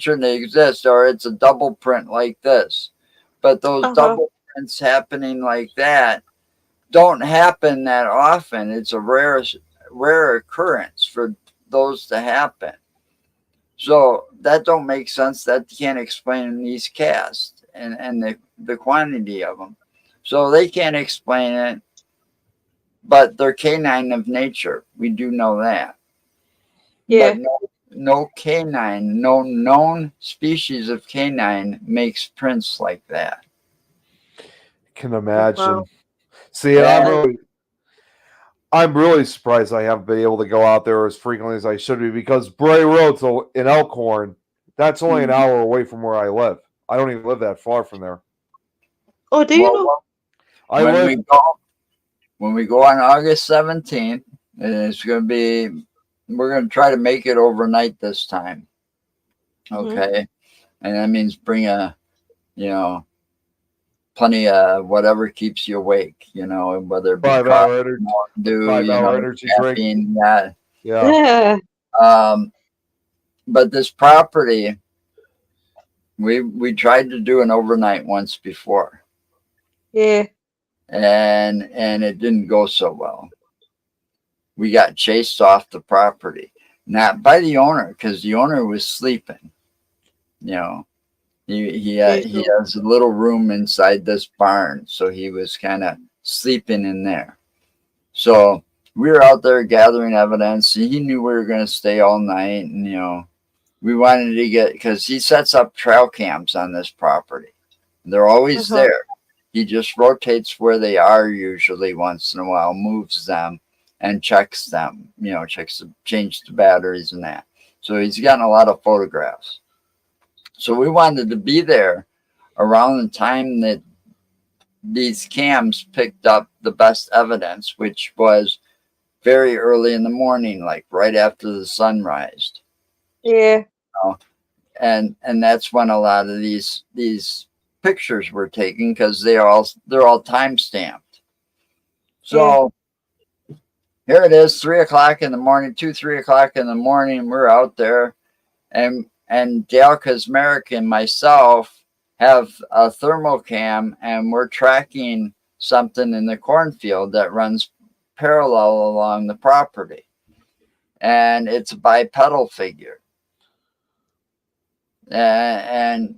shouldn't exist, or it's a double print like this. But those Uh-huh. double prints happening like that don't happen that often. It's a rare occurrence for those to happen. So that don't make sense. That can't explain these casts and the quantity of them. So they can't explain it, but they're canine of nature. We do know that. Yeah. But no canine, no known species of canine makes prints like that. Can Wow. imagine. See, And I'm really surprised I haven't been able to go out there as frequently as I should be because Bray Road in Elkhorn, that's only an hour away from where I live. I don't even live that far from there. Oh, do you know? well, I when live. we go on August 17th, and it's going to be, we're going to try to make it overnight this time. Mhm. Okay. And that means bring you know, plenty of whatever keeps you awake, whether it be 5 coffee, hour energy, Mountain Dew, 5 hour energy drink. caffeine, yeah. Yeah. Yeah. But this property, we tried to do an overnight once before, Yeah. and it didn't go so well. We got chased off the property, not by the owner, because the owner was sleeping. You know, he Usually. has a little room inside this barn, so he was kind of sleeping in there. So we were out there gathering evidence. He knew we were going to stay all night, and we wanted to get, because he sets up trail cams on this property. They're always there. He just rotates where they are usually once in a while, moves them and checks them, change the batteries and that. So he's gotten a lot of photographs. So we wanted to be there around the time that these cams picked up the best evidence, which was very early in the morning, like right after the sunrise. Yeah. And that's when a lot of these pictures were taken, because they're all time stamped. So here it is, 3 o'clock in the morning, 3 o'clock in the morning. We're out there, and Dale Kazmarek and myself have a thermal cam, and we're tracking something in the cornfield that runs parallel along the property, and it's a bipedal figure. And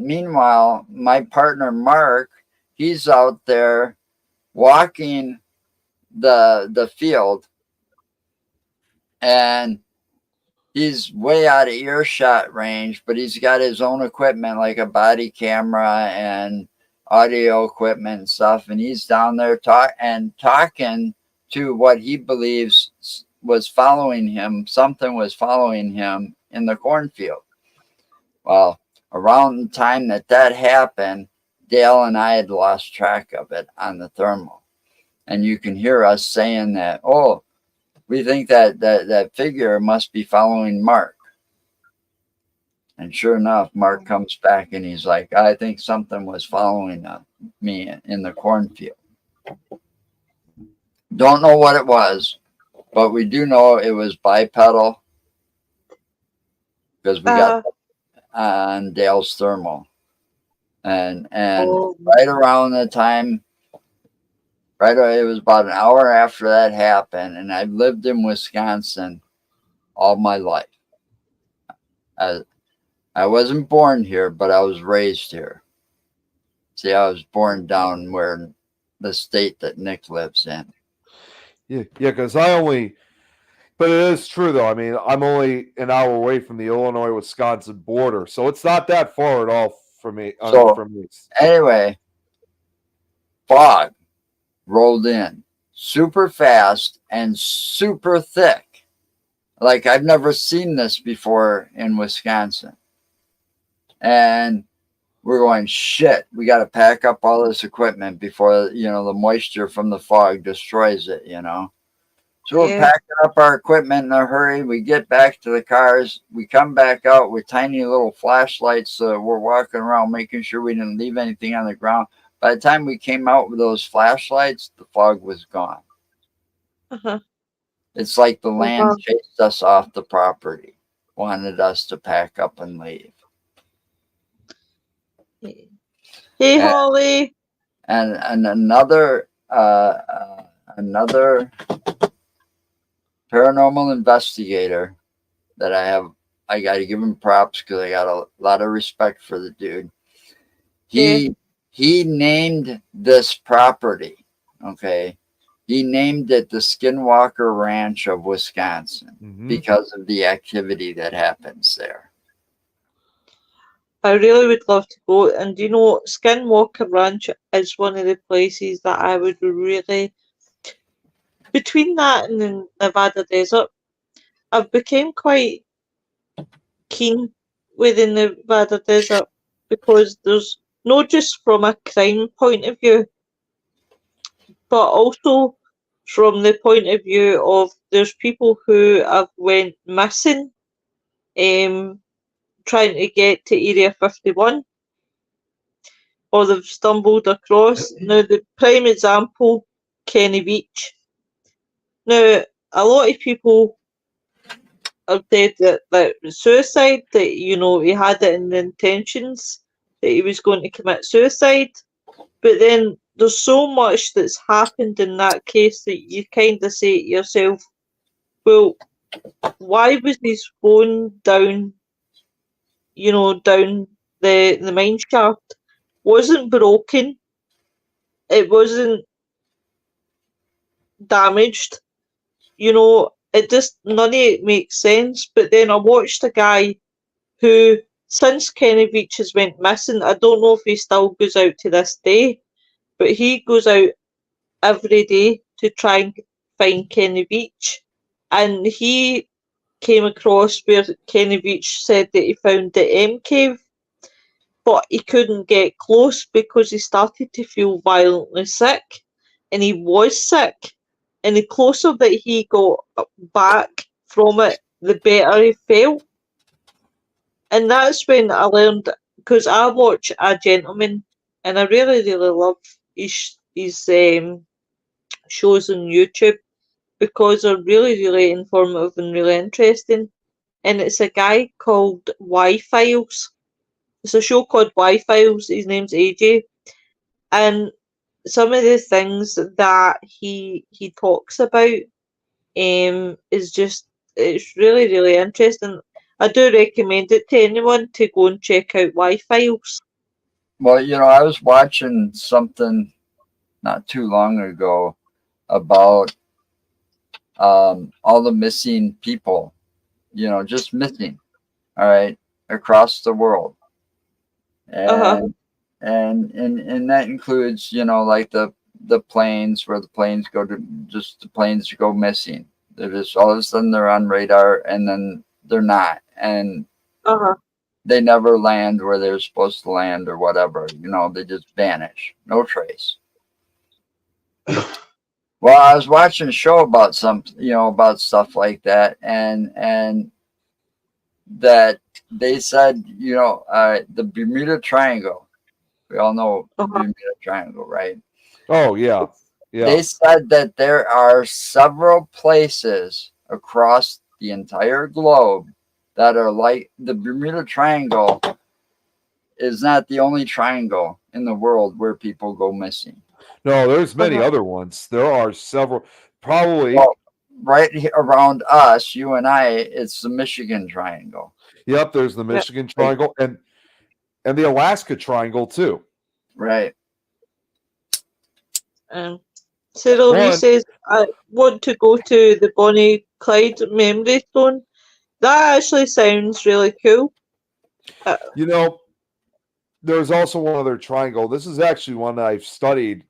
meanwhile, my partner Mark, he's out there walking the field, and he's way out of earshot range, but he's got his own equipment, like a body camera and audio equipment and stuff, and he's down there talking to what he believes was following him. Something was following him in the cornfield. Well, around the time that happened, Dale and I had lost track of it on the thermal. And you can hear us saying that, oh, we think that figure must be following Mark. And sure enough, Mark comes back and he's like, I think something was following me in the cornfield. Don't know what it was, but we do know it was bipedal, because we got on Dale's thermal. And right around the time, it was about an hour after that happened, and I've lived in Wisconsin all my life. I wasn't born here, but I was raised here. See, I was born down where the state that Nick lives in. Yeah, because but it is true though. I mean, I'm only an hour away from the Illinois-Wisconsin border, so it's not that far at all for me. Anyway, fog rolled in super fast and super thick. Like, I've never seen this before in Wisconsin. And we're going, shit, we got to pack up all this equipment before, the moisture from the fog destroys it, So we're packing up our equipment in a hurry. We get back to the cars. We come back out with tiny little flashlights. So we're walking around making sure we didn't leave anything on the ground. By the time we came out with those flashlights, the fog was gone. It's like the land chased us off the property, wanted us to pack up and leave. Hey, Holly. And another paranormal investigator that I got to give him props, because I got a lot of respect for the dude. He named this property, okay? He named it the Skinwalker Ranch of Wisconsin, because of the activity that happens there. I really would love to go. And Skinwalker Ranch is one of the places that I would really, between that and the Nevada desert, I've become quite keen with the Nevada desert, because there's not just from a crime point of view, but also from the point of view of there's people who have went missing, trying to get to Area 51, or they've stumbled across. Now, the prime example, Kenny Beach. Now, a lot of people have said that suicide, that, he had it in the intentions that he was going to commit suicide. But then there's so much that's happened in that case that you kind of say to yourself, well, why was his phone down, down the mine shaft? Wasn't broken. It wasn't damaged. It just, none of it makes sense. But then I watched a guy who, since Kenny Beach has went missing, I don't know if he still goes out to this day, but he goes out every day to try and find Kenny Beach. And he came across where Kenny Beach said that he found the M cave, but he couldn't get close because he started to feel violently sick, and he was sick. And the closer that he got back from it, the better he felt. And that's when I learned, because I watch A Gentleman, and I really, really love his shows on YouTube because they're really, really informative and really interesting. And it's a guy called Y Files. It's a show called Y Files. His name's AJ, and some of the things that he talks about is just, it's really, really interesting. I do recommend it to anyone to go and check out Y Files. Well, I was watching something not too long ago about all the missing people, just missing, all right, across the world. Uh-huh. And that includes, like the planes, where the planes go missing. They're just, all of a sudden they're on radar and then they're not. And Uh-huh. they never land where they're supposed to land or whatever. They just vanish. No trace. Well, I was watching a show about about stuff like that, and that they said, the Bermuda Triangle. We all know the Uh-huh. Bermuda Triangle, right? Oh yeah, yeah. They said that there are several places across the entire globe that are like the Bermuda Triangle. Is not the only triangle in the world where people go missing. No, there's many Uh-huh. other ones. There are several. Probably. Well, right around us, you and I, it's the Michigan Triangle. Yep. There's the Yep. Michigan Triangle and the Alaska Triangle too. Right. Cyril, you One, says I want to go to the Bonnie Clyde Memory Stone. That actually sounds really cool. you know, there's also one other triangle. This is actually one that I've studied,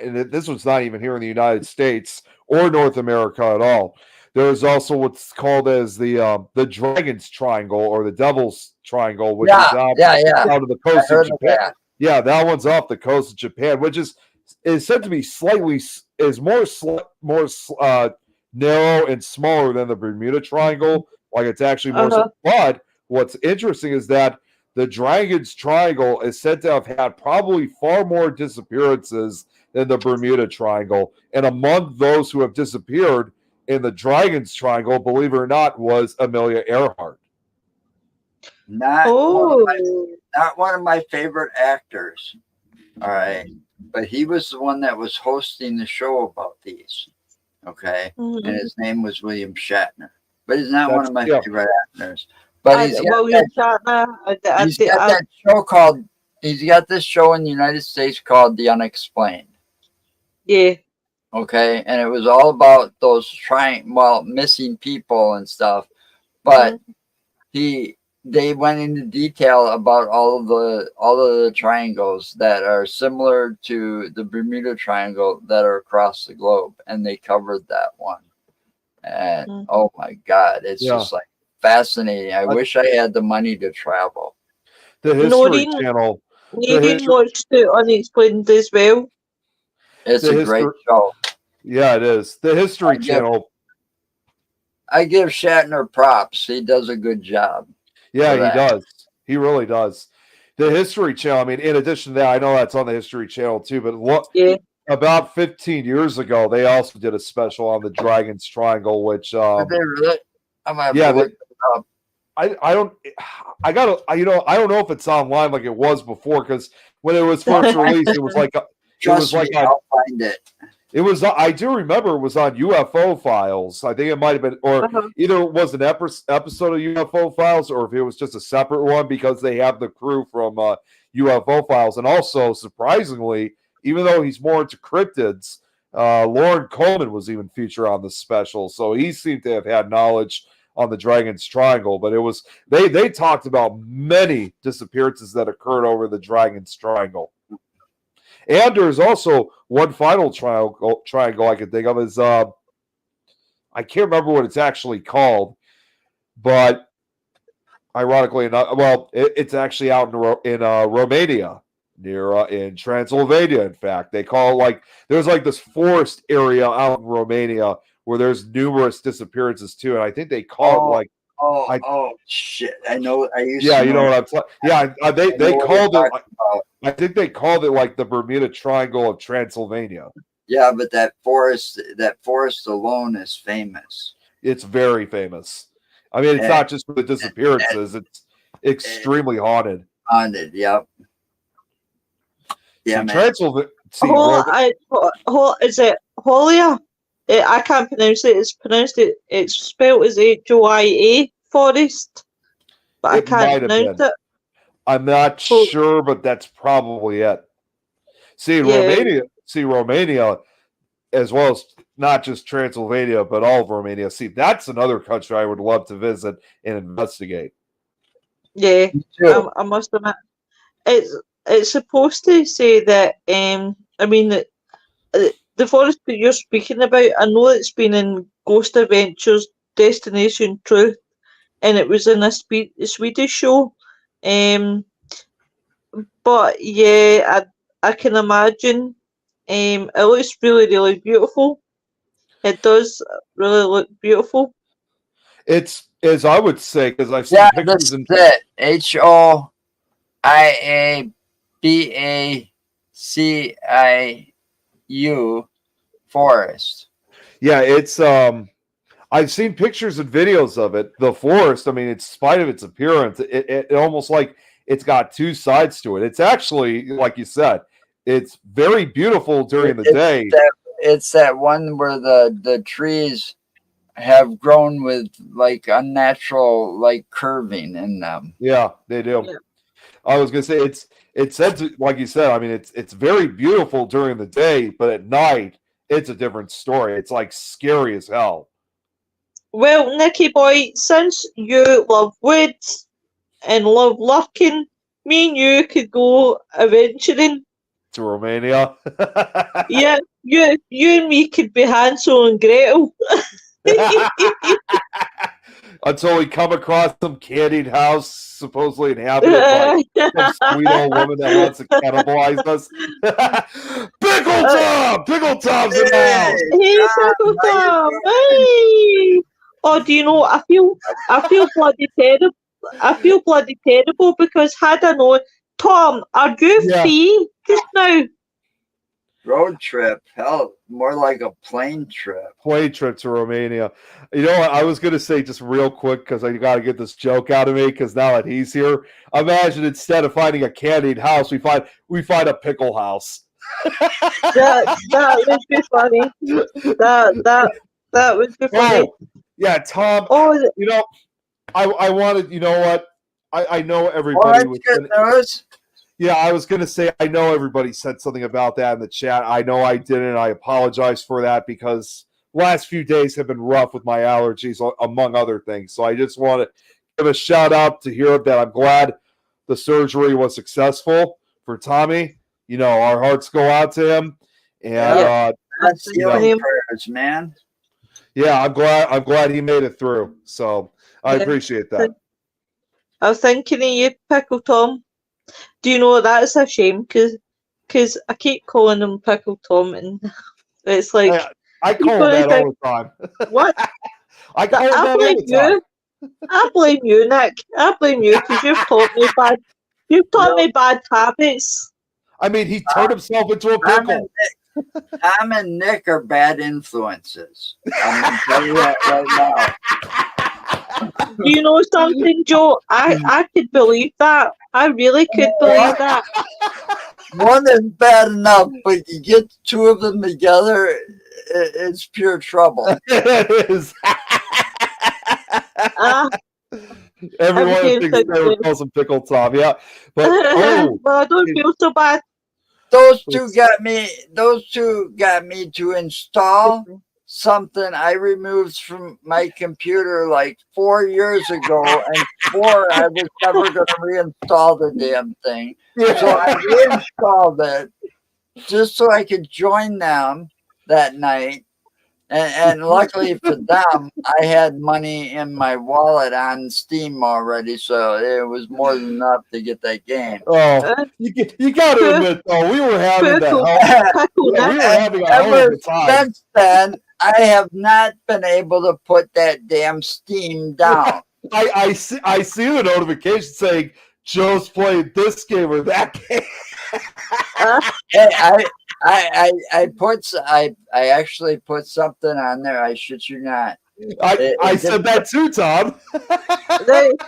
and this was not even here in the United States or North America at all. There's also what's called as the Dragon's Triangle or the Devil's Triangle, which is out of the I coast of heard of Japan. that. Yeah, that one's off the coast of Japan, which is said to be more narrow and smaller than the Bermuda Triangle. Like it's actually more. Uh-huh. But what's interesting is that the Dragon's Triangle is said to have had probably far more disappearances than the Bermuda Triangle. And among those who have disappeared in the Dragon's Triangle, believe it or not, was Amelia Earhart. Not Oh. one of my favorite actors. All right. But he was the one that was hosting the show about these. Okay. Mhm. And his name was William Shatner. But he's not one That's of my yeah. favorite actors. But he's got that show called, he's got this show in the United States called The Unexplained. Yeah. Okay. And it was all about those missing people and stuff. But they went into detail about all of the triangles that are similar to the Bermuda Triangle that are across the globe, and they covered that one. And oh my God, it's just like fascinating. I wish I had the money to travel. The History Channel. Nadine watched it Unexplained as well. It's a great show. Yeah, it is. The History Channel. I give Shatner props. He does a good job. Yeah, he does. He really does. The History Channel, I mean, in addition to that, I know that's on the History Channel too, but about 15 years ago, they also did a special on the Dragon's Triangle, which did they really? I'm gonna yeah, look it up. I don't know if it's online like it was before, because when it was first released, it was like I'll find it. It was, I do remember it was on UFO Files. I think it might have been, or either it was an episode of UFO Files, or if it was just a separate one, because they have the crew from UFO Files. And also, surprisingly, even though he's more into cryptids, Lauren Coleman was even featured on the special. So he seemed to have had knowledge on the Dragon's Triangle, but it was they talked about many disappearances that occurred over the Dragon's Triangle. And there's also one final triangle I can think of is I can't remember what it's actually called, but ironically enough, well, it's actually out in Romania, near in Transylvania. In fact, they call there's like this forest area out in Romania where there's numerous disappearances too, and I think they call it shit! I know. I used yeah, to you know know. what I'm talking. Yeah, they called it. I think they called it like the Bermuda Triangle of Transylvania. Yeah, but that forest alone is famous. It's very famous. I mean, it's not just for the disappearances; it's extremely haunted. Haunted, yep. Yeah, man. Transylvania. Is it Holia? I can't pronounce it. It's spelled as HOIA Forest, but I can't pronounce it. I'm not sure, but that's probably it. Romania, as well as not just Transylvania, but all of Romania. See, that's another country I would love to visit and investigate. Yeah, I must admit, it's supposed to say that. I mean, the forest that you're speaking about, I know it's been in Ghost Adventures, Destination Truth, and it was in a Swedish show. But yeah, I can imagine. It looks really, really beautiful. It does really look beautiful. It's, as I would say, because I've seen pictures and HOIABACIU forest. Yeah, it's I've seen pictures and videos of it. The forest, I mean, in spite of its appearance, it almost like it's got two sides to it. It's actually, like you said, it's very beautiful during the day. It's that one where the trees have grown with like unnatural like curving in them. Yeah, they do. Yeah. I was gonna say it's said to, like you said, I mean, it's very beautiful during the day, but at night it's a different story. It's like scary as hell. Well, Nicky boy, since you love woods and love lurking, me and you could go adventuring. To Romania. Yeah, you and me could be Hansel and Gretel. Until we come across some candied house supposedly inhabited by some sweet old woman that wants to cannibalize us. Pickle Tom! Pickle Tom's in the house! Hey, Pickle Tom! Hey! Oh, do you know, I feel bloody terrible. I feel bloody terrible because had I known, Tom, are you free just now? Road trip, hell, more like a plane trip. Plane trip to Romania. You know what? I was going to say just real quick because I got to get this joke out of me because now that he's here, imagine instead of finding a candied house, we find a pickle house. That would be funny. That would be funny. Oh, yeah, Tom. Oh, you know, I wanted. You know what? I know everybody was. Good news. Yeah, I was going to say, I know everybody said something about that in the chat. I know I didn't. I apologize for that because last few days have been rough with my allergies, among other things. So I just want to give a shout out to hear that I'm glad the surgery was successful for Tommy. You know, our hearts go out to him. And that's healing prayers, man. Yeah, I'm glad he made it through. So I appreciate that. I was thinking of you, Pickle Tom. Do you know that's a shame? Because I keep calling him Pickle Tom, and it's like I call him that all the time. What? I call him that all the time. I blame you, Nick. I blame you because you've taught me bad. You've taught me bad habits. I mean, he turned himself into a pickle. Tom and Nick are bad influences. I'm gonna tell you that right now. Do you know something, Joe? I could believe that. I really could believe that. One is bad enough, but you get two of them together, it's pure trouble. It is. Everyone thinks they calls him Pickle Tom, yeah. But well, I don't feel so bad. Those two got me to install something I removed from my computer like 4 years ago and swore I was never going to reinstall the damn thing. So I reinstalled it just so I could join them that night. And luckily for them, I had money in my wallet on Steam already, so it was more than enough to get that game. Oh, you got to admit, though, we were having Pickle we were nut. having a hell of Ever a time. since then, I have not been able to put that damn Steam down. I see the notification saying Joe's playing this game or that game. Hey, I actually put something on there. I shit you not. I said that too, Tom.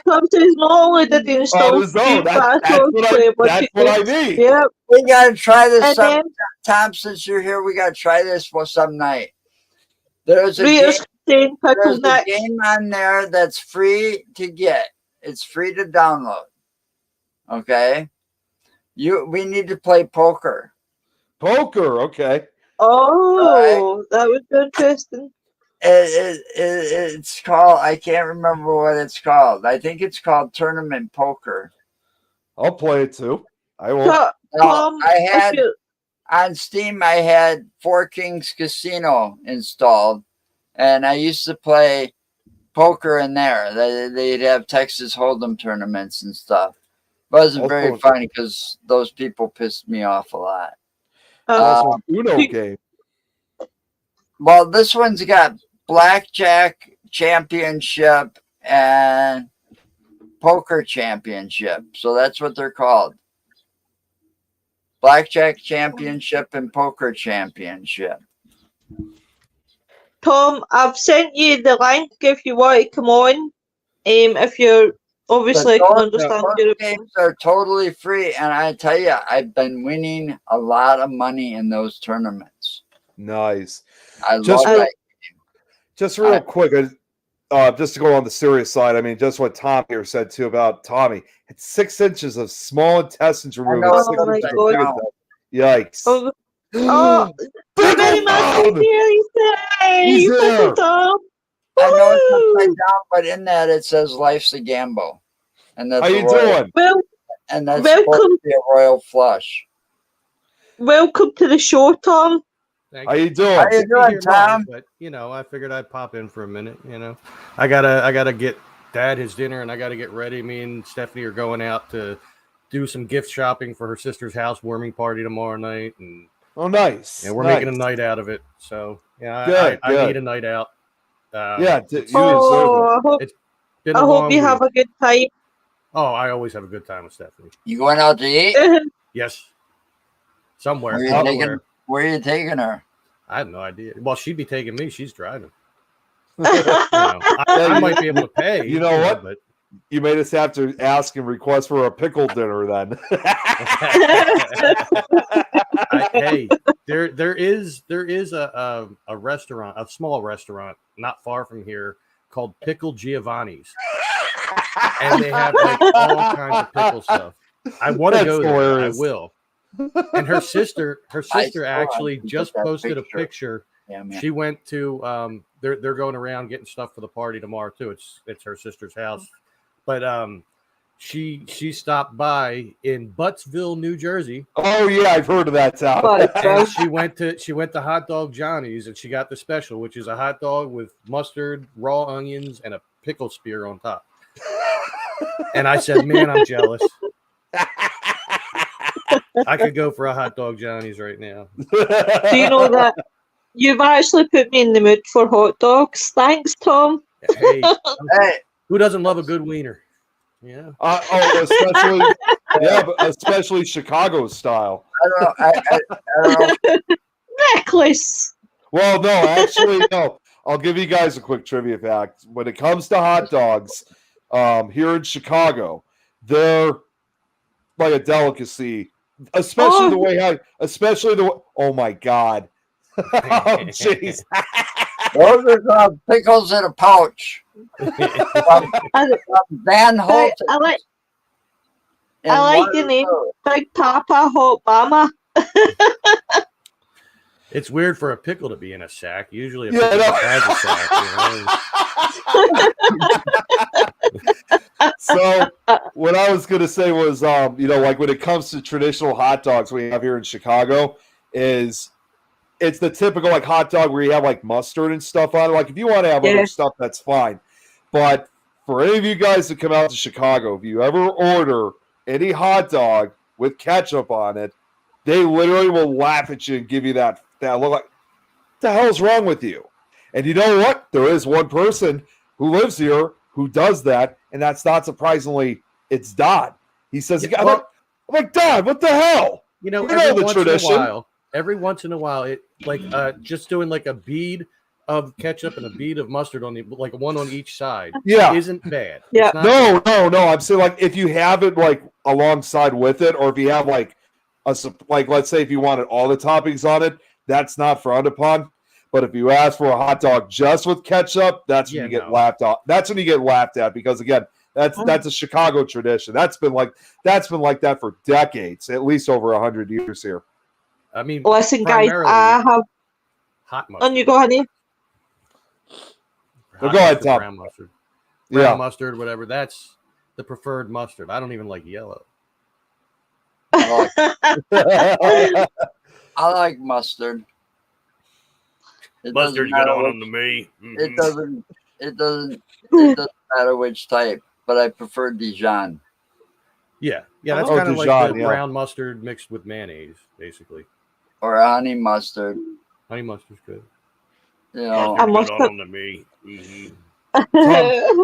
Tom says not only did he install Steam, but I saw that's what I mean. Yep. We gotta try this And then, Tom, since you're here, we gotta try this for some night. There's a Rita's saying Pickle there's a nut. game on there that's free to get. It's free to download. Okay. We need to play poker. Poker, okay. Oh, that would be interesting. It's called, I can't remember what it's called. I think it's called Tournament Poker. I'll play it too. I will. Tom, I had on Steam, I had Four Kings Casino installed, and I used to play poker in there. They'd have Texas Hold'em tournaments and stuff. It wasn't very funny because those people pissed me off a lot. Uno game. Well, this one's got Blackjack Championship and Poker Championship. So that's what they're called. Blackjack Championship and Poker Championship. Tom, I've sent you the link if you want to come on. If you're obviously, I can understand those games are totally free, and I tell you, I've been winning a lot of money in those tournaments. Nice. I love that. Just real quick, just to go on the serious side, I mean, just what Tom here said too about Tommy. It's 6 inches of small intestines removed. Oh my God. Yikes. Oh, very much He's there. Tom. I know it's upside down, but in that it says "Life's a Gamble," and that's how you doing? Well, and that's supposed to be a royal flush. Welcome to the show, Tom. How you doing? How you doing, Tom? But I figured I'd pop in for a minute. I gotta get Dad his dinner, and I gotta get ready. Me and Stephanie are going out to do some gift shopping for her sister's housewarming party tomorrow night, and nice. And we're making a night out of it. So I need a night out. I hope you have a good time. Oh, I always have a good time with Stephanie. You going out to eat? Yes. Somewhere. Where are you taking her? I have no idea. Well, she'd be taking me. She's driving. I might be able to pay. You know what? But you made us have to ask and request for a pickle dinner then. Hey, there is a restaurant, a small restaurant not far from here called Pickle Giovanni's, and they have like all kinds of pickle stuff. I want to go there. I will. And her sister actually just posted a picture. Yeah, she went to they're going around getting stuff for the party tomorrow too. It's her sister's house, but she stopped by in Buttsville, New Jersey. Oh yeah, I've heard of that town. And she went to Hot Dog Johnny's, and she got the special, which is a hot dog with mustard, raw onions, and a pickle spear on top. And I said, man, I'm jealous. I could go for a Hot Dog Johnny's right now. Do you know that you've actually put me in the mood for hot dogs? Thanks, Tom. Hey, who doesn't love a good wiener? Yeah. Especially Chicago style. I don't know. Necklace. Well, no, actually, no. I'll give you guys a quick trivia fact. When it comes to hot dogs, here in Chicago, they're like a delicacy, especially oh my God. Oh, jeez. Those are pickles in a pouch. Van Holt. I like the name Big Papa Hot Mama. It's weird for a pickle to be in a sack. Usually a Yeah, pickle I has a sack. So what I was gonna say was, like when it comes to traditional hot dogs we have here in Chicago, is it's the typical like hot dog where you have like mustard and stuff on it. Like if you want to have other stuff, that's fine. But for any of you guys that come out to Chicago, if you ever order any hot dog with ketchup on it, they literally will laugh at you and give you that look like, what the hell's wrong with you? And you know what? There is one person who lives here who does that, and that's not surprisingly, it's Don. He says, Yeah, I'm like, Don, what the hell? You know, every once in a while, it like just doing like a bead of ketchup and a bead of mustard on the like one on each side. Yeah, isn't bad. Yeah. No. I'm saying like if you have it like alongside with it, or if you have like let's say if you wanted all the toppings on it, that's not frowned upon. But if you ask for a hot dog just with ketchup, that's when you get laughed at. That's when you get laughed at because again, that's a Chicago tradition. That's been like that for decades, at least over 100 years here. I mean, listen, guys, I have hot mustard. on you go, honey. Go ahead, Tom. Brown mustard. Brown mustard, whatever. That's the preferred mustard. I don't even like yellow. I like mustard. Mustard's good on to me. Mm-hmm. It doesn't matter which type, but I prefer Dijon. Yeah, that's kind of like the brown mustard mixed with mayonnaise, basically. Or honey mustard. Honey mustard's good. You know, mustard's good on to me. Mm-hmm.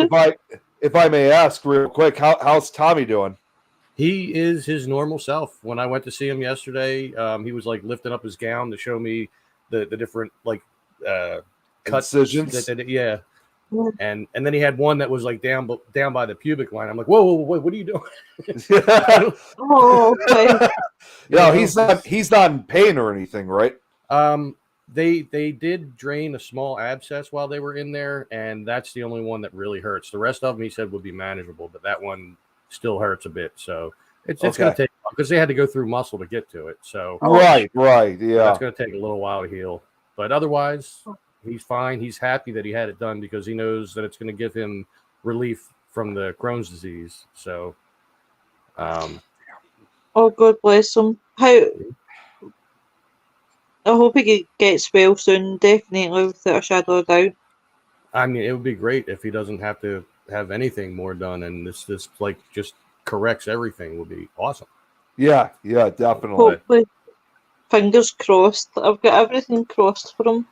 Tom, if I may ask real quick, how's Tommy doing? He is his normal self. When I went to see him yesterday, he was like lifting up his gown to show me the different like cuts. Incisions. Yeah. And then he had one that was like down by the pubic line. I'm like, whoa, what are you doing? Oh, okay. No, he's not in pain or anything, right? They did drain a small abscess while they were in there, and that's the only one that really hurts. The rest of them, he said, would be manageable, but that one still hurts a bit. So it's going to take, because they had to go through muscle to get to it. So right, yeah, that's going to take a little while to heal. But otherwise, he's fine. He's happy that he had it done because he knows that it's going to give him relief from the Crohn's disease. So, oh, God bless him. I hope he gets well soon, definitely, without a shadow of doubt. I mean, it would be great if he doesn't have to have anything more done, and this like just corrects everything. Would be awesome. Yeah, definitely. Hopefully, fingers crossed. I've got everything crossed for him.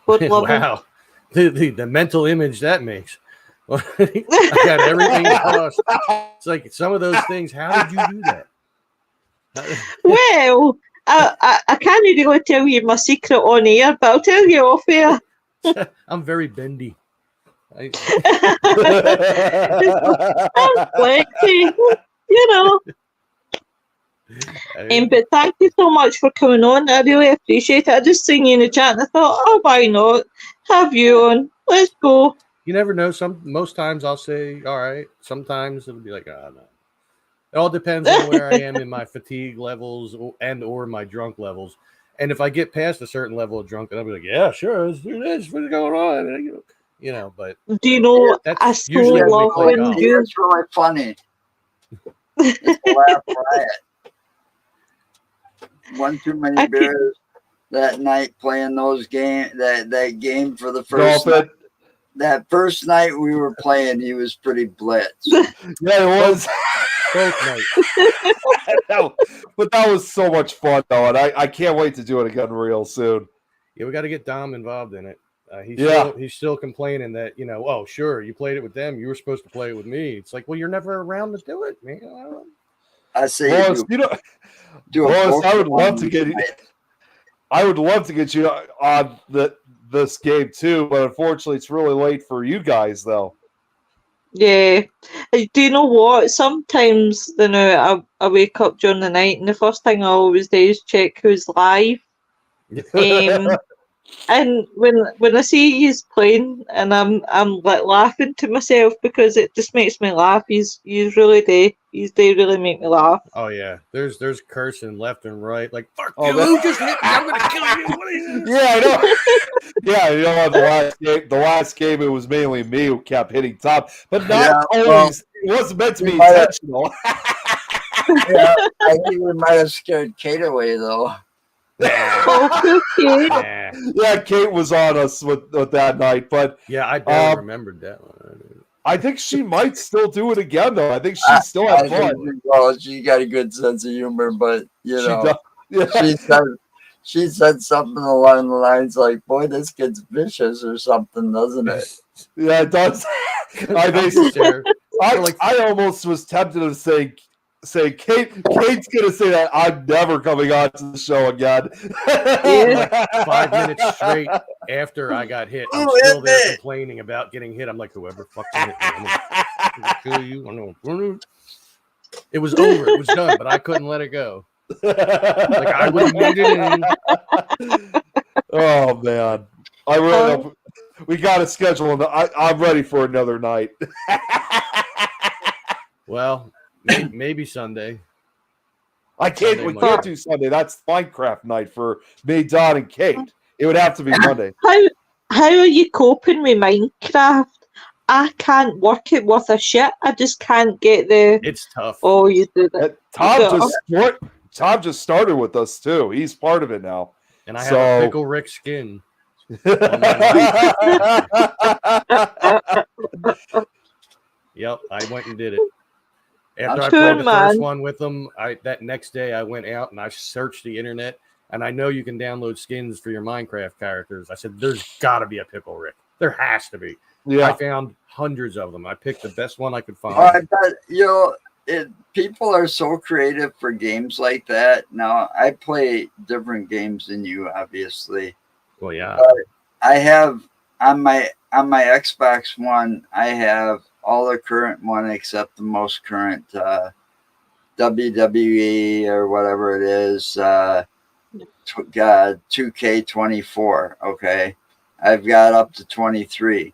Wow, the mental image that makes. I got everything crossed. It's like some of those things. How did you do that? Well, I can't really tell you my secret on air, but I'll tell you off air. I'm very bendy. I'm flexy, you know. But thank you so much for coming on. I really appreciate it. I just seen you in the chat and I thought, oh, why not? Have you on. Let's go. You never know. Most times I'll say, all right. Sometimes it'll be like, oh, no. It all depends on where I am in my fatigue levels or my drunk levels. And if I get past a certain level of drunk, then I'll be like, yeah, sure, let's do this. What's going on? You know, but do you know? I so love when you. It's really funny. It's a laugh riot. One too many beers that night playing those that game for the first night. That first night we were playing, he was pretty blitz. Yeah, it was. Both nights. But that was so much fun, though, and I can't wait to do it again real soon. Yeah, we got to get Dom involved in it. He's still complaining that, oh, sure, you played it with them. You were supposed to play it with me. It's like, well, you're never around to do it, man. I say, Lois, I would love to get you. I would love to get you on this game too, but unfortunately, it's really late for you guys, though. Yeah. Do you know what? Sometimes, I wake up during the night, and the first thing I always do is check who's live. And when I see he's playing, and I'm like laughing to myself because it just makes me laugh. He's they really make me laugh. Oh yeah, there's cursing left and right, like fuck Oh, you, man. who just hit me? I'm gonna kill you. What are you? Yeah, I know. Yeah, you know, the last game, it was mainly me who kept hitting top, but not always. It wasn't meant to be intentional. Yeah, I think we might have scared Kate away though. Oh, poor kid. Nah. Yeah, Kate was on us with that night, but Yeah, I barely remembered that one. I think she might still do it again, though. I think she still had fun. Well, she got a good sense of humor, but you She know, does. Yeah. she said something along the lines like, "Boy, this kid's vicious" or something, doesn't it? Yeah, it does. I almost was tempted to say Kate's gonna say that I'm never coming on to the show again. Yeah. Like 5 minutes straight after I got hit, I'm still there complaining about getting hit. I'm like, whoever fucking hit me, I'm gonna kill you. It was over. It was done, but I couldn't let it go. Like I would need it in. Oh man, I really we got to schedule. I'm ready for another night. Well, maybe Sunday. We can't do Sunday. That's Minecraft night for me, Don, and Kate. It would have to be Monday. How are you coping with Minecraft? I can't work it worth a shit. I just can't get the. It's tough. Oh, you do that. Tom just started with us too. He's part of it now. And I have a Pickle Rick skin. Yep, I went and did it. After I played the first one with them, that next day I went out and I searched the internet, and I know you can download skins for your Minecraft characters. I said, there's got to be a Pickle Rick. There has to be. Yeah. I found hundreds of them. I picked the best one I could find. I bet, people are so creative for games like that. Now, I play different games than you, obviously. Well, yeah. But I have on my Xbox One, I have all the current one except the most current WWE or whatever it is, 2K24. Okay, I've got up to 23,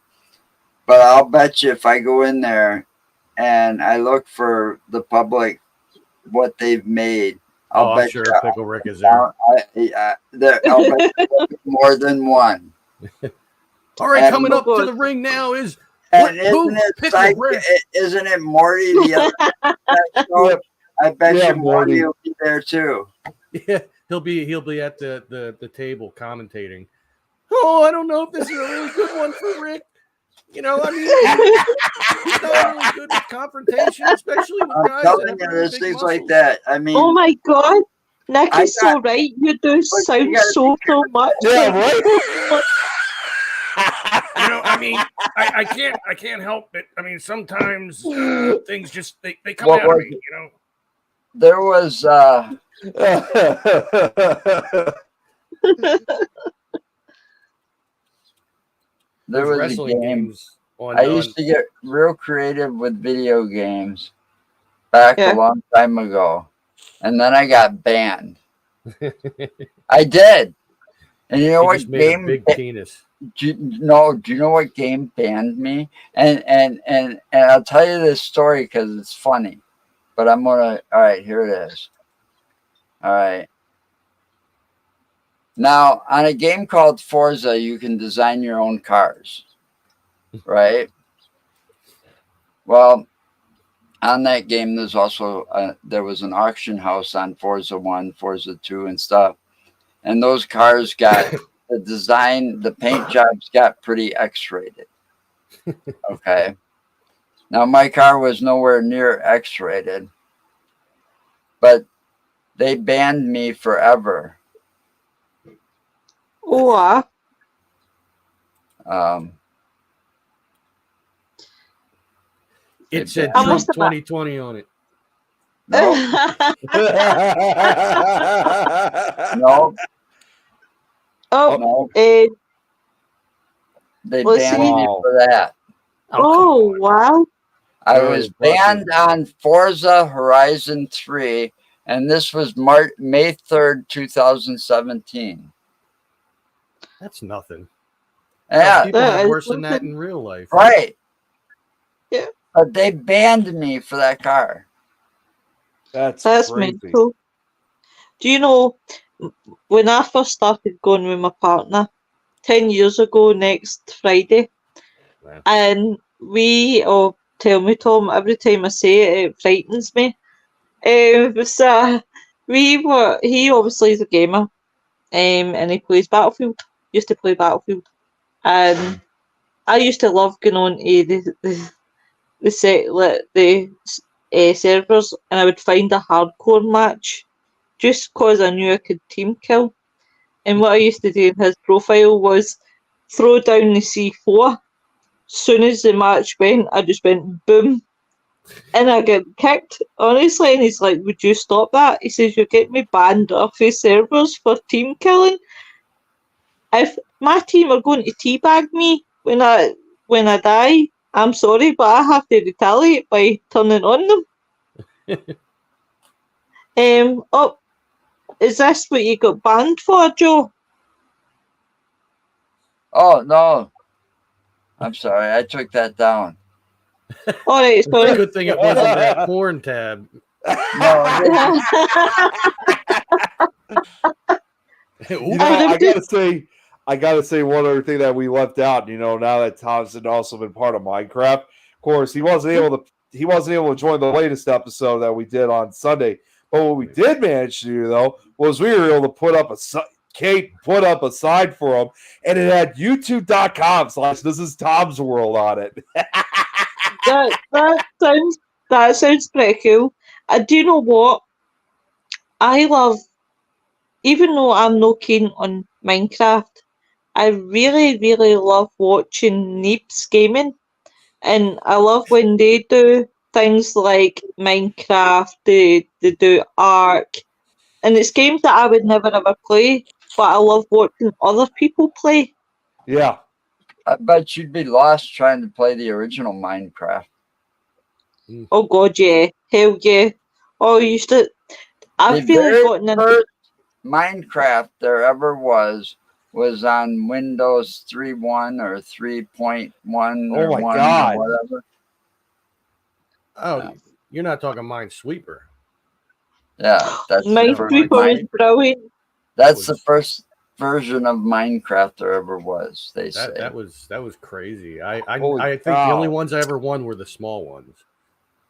but I'll bet you if I go in there and I look for the public what they've made, I'm sure Pickle Rick is there. I'll bet you more than one. All right, coming up to the ring now is. And isn't it Morty the other? I bet you Morty will be there too. Yeah, he'll be at the table commentating. Oh, I don't know if this is a really good one for Rick. You know, I mean, he's not really good with confrontation, especially with guys. I'm telling you, there's things like that. I mean, oh my god, Nick is so right. You do sound so much. Yeah, right. You know, I mean, I can't help it. I mean, sometimes things just they come out of me, you know. There was there was wrestling games. I used to get real creative with video games back a long time ago, and then I got banned. I did, and you know what game? Big penis. Do you know what game banned me? And I'll tell you this story because it's funny. But I'm gonna. All right, here it is. All right. Now, on a game called Forza, you can design your own cars, right? Well, on that game, there's also there was an auction house on Forza 1, Forza 2, and stuff, and those cars got. The design, the paint jobs got pretty X-rated. Okay. Now, my car was nowhere near X-rated, but they banned me forever. Oh, it said Trump 2020 on it. No. No. Oh, no. They banned me for that. Oh, wow. I was banned on Forza Horizon 3, and this was May 3rd, 2017. That's nothing. Yeah, People That have is worse than that nothing. in real life. right. Yeah. But they banned me for that car. That's That's crazy. mental. Do you know, when I first started going with my partner, 10 years ago next Friday, Wow. and tell me, Tom, every time I say it, it frightens me. So he obviously is a gamer, and he plays Battlefield, used to play Battlefield, and I used to love going on to the servers, and I would find a hardcore match just 'cause I knew I could team kill. And what I used to do in his profile was throw down the C4. Soon as the match went, I just went boom, and I get kicked. Honestly, and he's like, "Would you stop that?" He says, "You're getting me banned off his servers for team killing. If my team are going to teabag me when I die, I'm sorry, but I have to retaliate by turning on them." Oh, is this what you got banned for, Joe? Oh no, I'm sorry, I took that down. All right, It's a sorry. good thing it wasn't that porn tab. No, You know, I I gotta say one other thing that we left out. You know, now that Tom's had also been part of Minecraft, of course, he wasn't able to join the latest episode that we did on Sunday. But what we did manage to do though was we were able to put up Kate put up a sign for him, and it had youtube.com/this is Tom's World on it. that sounds pretty cool. Do you know what? I love, even though I'm no keen on Minecraft, I really, really love watching Neeps gaming. And I love when they do things like Minecraft, they do Ark, and it's games that I would never ever play, but I love watching other people play. Yeah. I bet you'd be lost trying to play the original Minecraft. Oh god, yeah. Hell yeah. Oh, you used to. I've The really very gotten into. first Minecraft there ever was on Windows 3.1 or 3.1 Oh or my 1 God. or whatever. Oh, you're not talking Minesweeper. Yeah, that's the Never first mind. Minesweeper is brilliant. That's the first version of Minecraft there ever was. They say That was crazy. I Holy think the only cow. ones I ever won were the small ones.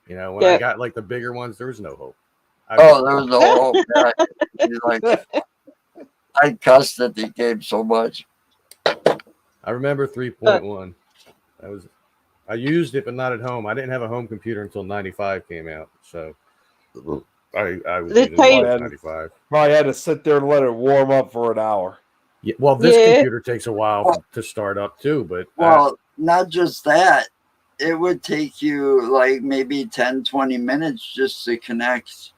You know, when Yeah. I got like the bigger ones, there was no hope. Oh, there was a whole he's like, I cussed at the game so much. I remember 3.1. I used it, but not at home. I didn't have a home computer until 95 came out. So I was The using time- Windows 95. Probably had to sit there and let it warm up for an hour. Yeah, well, this Yeah. computer takes a while to start up too, but Well, not just that. It would take you like maybe 10, 20 minutes just to connect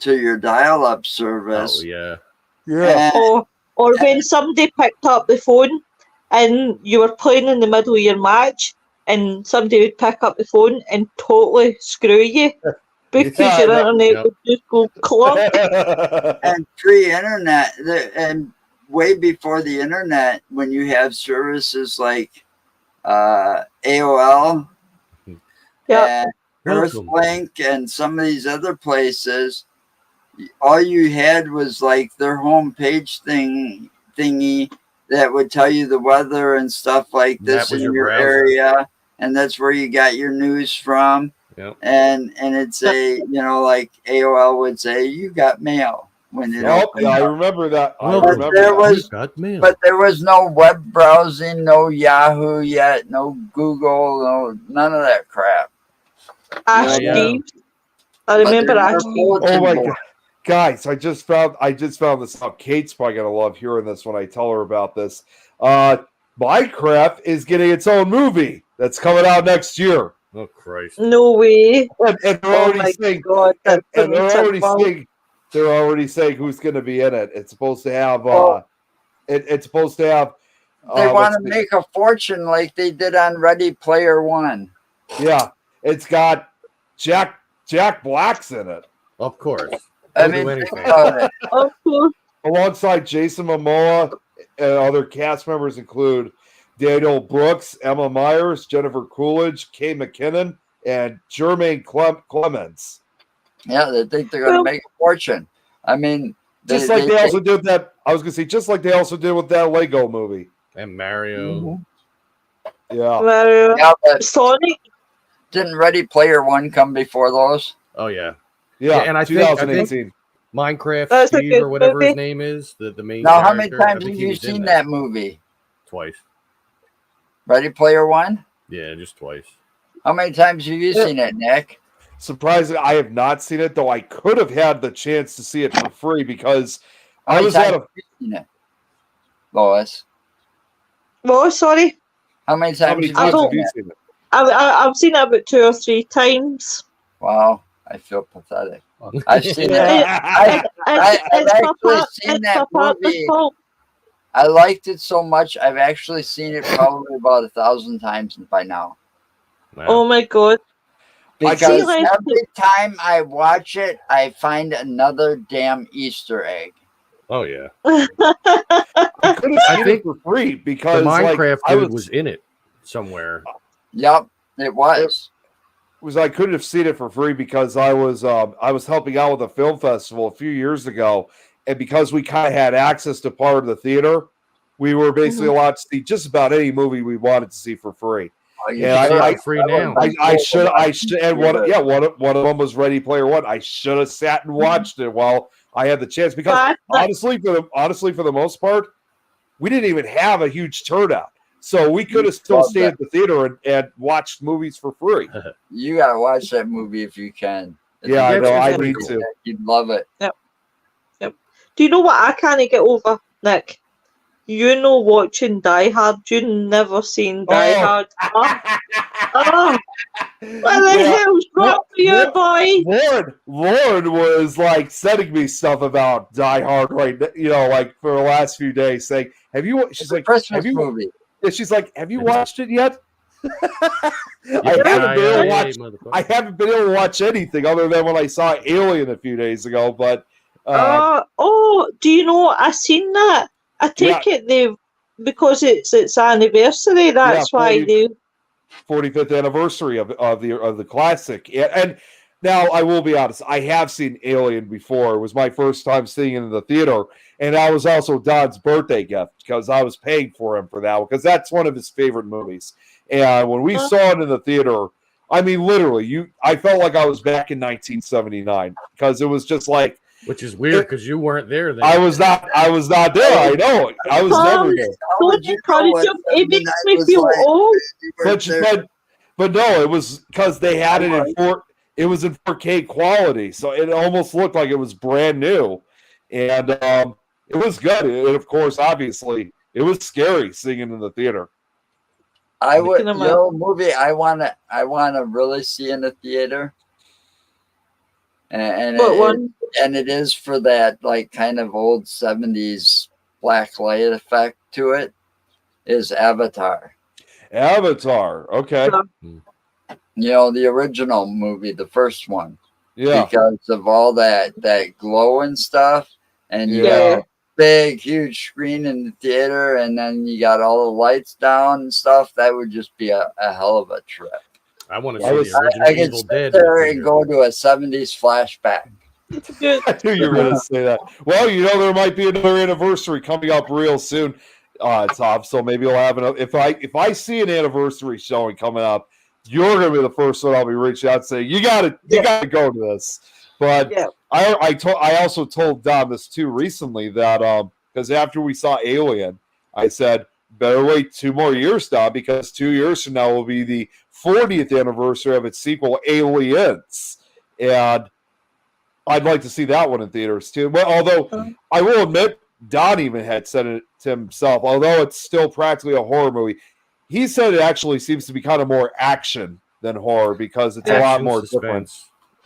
to your dial-up service. oh yeah. Yeah. And Or when somebody picked up the phone and you were playing in the middle of your match, and somebody would pick up the phone and totally screw you because Yeah, your I know. internet Yep. would just go clunk. and pre-internet, and way before the internet, when you have services like AOL Yeah. and Welcome. Earthlink and some of these other places, all you had was like their homepage thingy that would tell you the weather and stuff like That this was in your your browser. area, and that's where you got your news from. Yep. And it's like AOL would say you got mail when it Oh, opened yeah, I up. remember that. I Welcome. remember there that. was- You got mail. But there was no web browsing, no Yahoo yet, no Google, none of that crap. Ask Yeah. Steve. I But remember there were asking. bulletin Oh my boards. god. Guys, I just found this out. Kate's probably gonna love hearing this when I tell her about this. Minecraft is getting its own movie that's coming out next year. Oh Christ. No way. And they're Oh already my saying god. and That's they're already saying who's gonna be in it. It's supposed to have Well, it's supposed to have They want let's to see. make a fortune like they did on Ready Player One. Yeah, it's got Jack Black's in it. Of course. I They'll do mean, think anything. about it. Of course. Alongside Jason Momoa other cast members include Daniel Brooks, Emma Myers, Jennifer Coolidge, Kay McKinnon, and Jermaine Clemens. Yeah, they think they're going to make a fortune. I mean, Just like they also did that. I was going to say, just like they also did with that Lego movie. And Mario. Yeah. Mario. Yeah, but Sonic. didn't Ready Player One come before those? Oh yeah. Yeah, and I think 2018. Minecraft That's a Steve good or whatever his movie. name is, the main Now, how many character, I times think have he you was in seen that movie? Twice. Ready Player One? Yeah, just twice. How many times have you seen it, Nick? Surprisingly, I have not seen it, though I could have had the chance to see it for free because How I many was times at have you seen it, Lois? Oh, sorry. How many How times many have times you have seen you it? seen it? I've seen it about 2 or 3 times. Wow, I feel pathetic. I've seen it. Yeah. I've It's actually Papa, seen it's that Papa's movie. fault. I liked it so much. I've actually seen it probably about 1,000 times by now. Wow. Oh my god. Because like- every time I watch it, I find another damn Easter egg. Oh yeah. I could have I seen think it for free The because Minecraft I dude was in it somewhere. Yep, it was. I couldn't have seen it for free because I was helping out with a film festival a few years ago, and because we kind of had access to part of the theater, we were basically allowed to see just about any movie we wanted to see for free. Oh, you Yeah, should. I- free now. I should, and one of them was Ready Player One. I should have sat and watched it while I had the chance because But- honestly, for the most part, we didn't even have a huge turnout, so we could have still Love stayed at the theater and watched movies for free. You gotta watch that movie if you can. Yeah, I It's know. I pretty need cool. to. You'd love it. Do you know what I can't get over, Nick? You know, watching Die Hard. You never seen Die Oh. Hard. Oh, what the Yeah. hell's wrong with you, boy? Lauren was like sending me stuff about Die Hard right now, like for the last few days, saying, "Have you?" She's It's a like, Christmas "Have you?" movie. Yeah, she's like, "Have you watched it yet?" I Yeah, haven't been able to watch. motherfucker. I haven't been able to watch anything other than when I saw Alien a few days ago. But Do you know I seen that? I take it because it's anniversary. That's why 40 they. 45th anniversary of the classic. And now I will be honest, I have seen Alien before. It was my first time seeing it in the theater, and that was also Don's birthday gift because I was paying for him for that because that's one of his favorite movies. And when we saw it in the theater, I mean, literally, I felt like I was back in 1979 because it was just like. Which is weird because you weren't there then. I was not there. I know. I was never there. Don't encourage him. It makes me feel old. But no, it was because they had it in it was in 4K quality, so it almost looked like it was brand new, and it was good. And of course, obviously, it was scary seeing it in the theater. I would, movie I wanna really see in the theater, and it is for that like kind of old 70s black light effect to it. Is Avatar. Avatar, okay. The original movie, the first one. Yeah. Because of all that glow and stuff. And you got a big, huge screen in the theater, and then you got all the lights down and stuff. That would just be a hell of a trip. I want to see the original I could Evil sit Dead. there and go to a 70s flashback. I knew you were going to say that. Well, there might be another anniversary coming up real soon, Tom. So maybe we'll have another. If I see an anniversary showing coming up, you're going to be the first one I'll be reaching out saying you got to go to this. But I also told Dom this too recently that because after we saw Alien, I said better wait 2 more years now because 2 years from now will be the 40th anniversary of its sequel, Aliens, and I'd like to see that one in theaters too. Well, although I will admit, Don even had said it to himself. Although it's still practically a horror movie, he said it actually seems to be kind of more action than horror because it's a lot more different.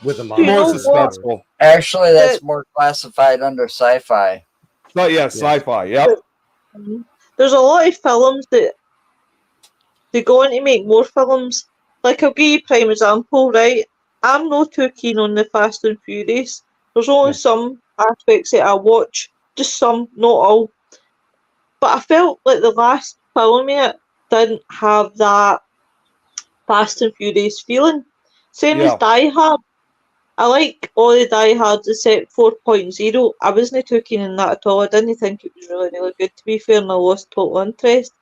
With a more suspenseful. Actually, that's more classified under sci-fi. But sci-fi. Yep. There's a lot of films that they go on to make more films. Like I'll give you a prime example, right? I'm not too keen on the Fast and Furious. There's only some aspects that I watch, just some, not all. But but I felt like the last film of it didn't have that Fast and Furious feeling. Same as Yeah. Die Hard. I like all the Die Hards except 4.0. I wasn't too keen on that at all. I didn't think it was really good, to be fair, and I lost total interest.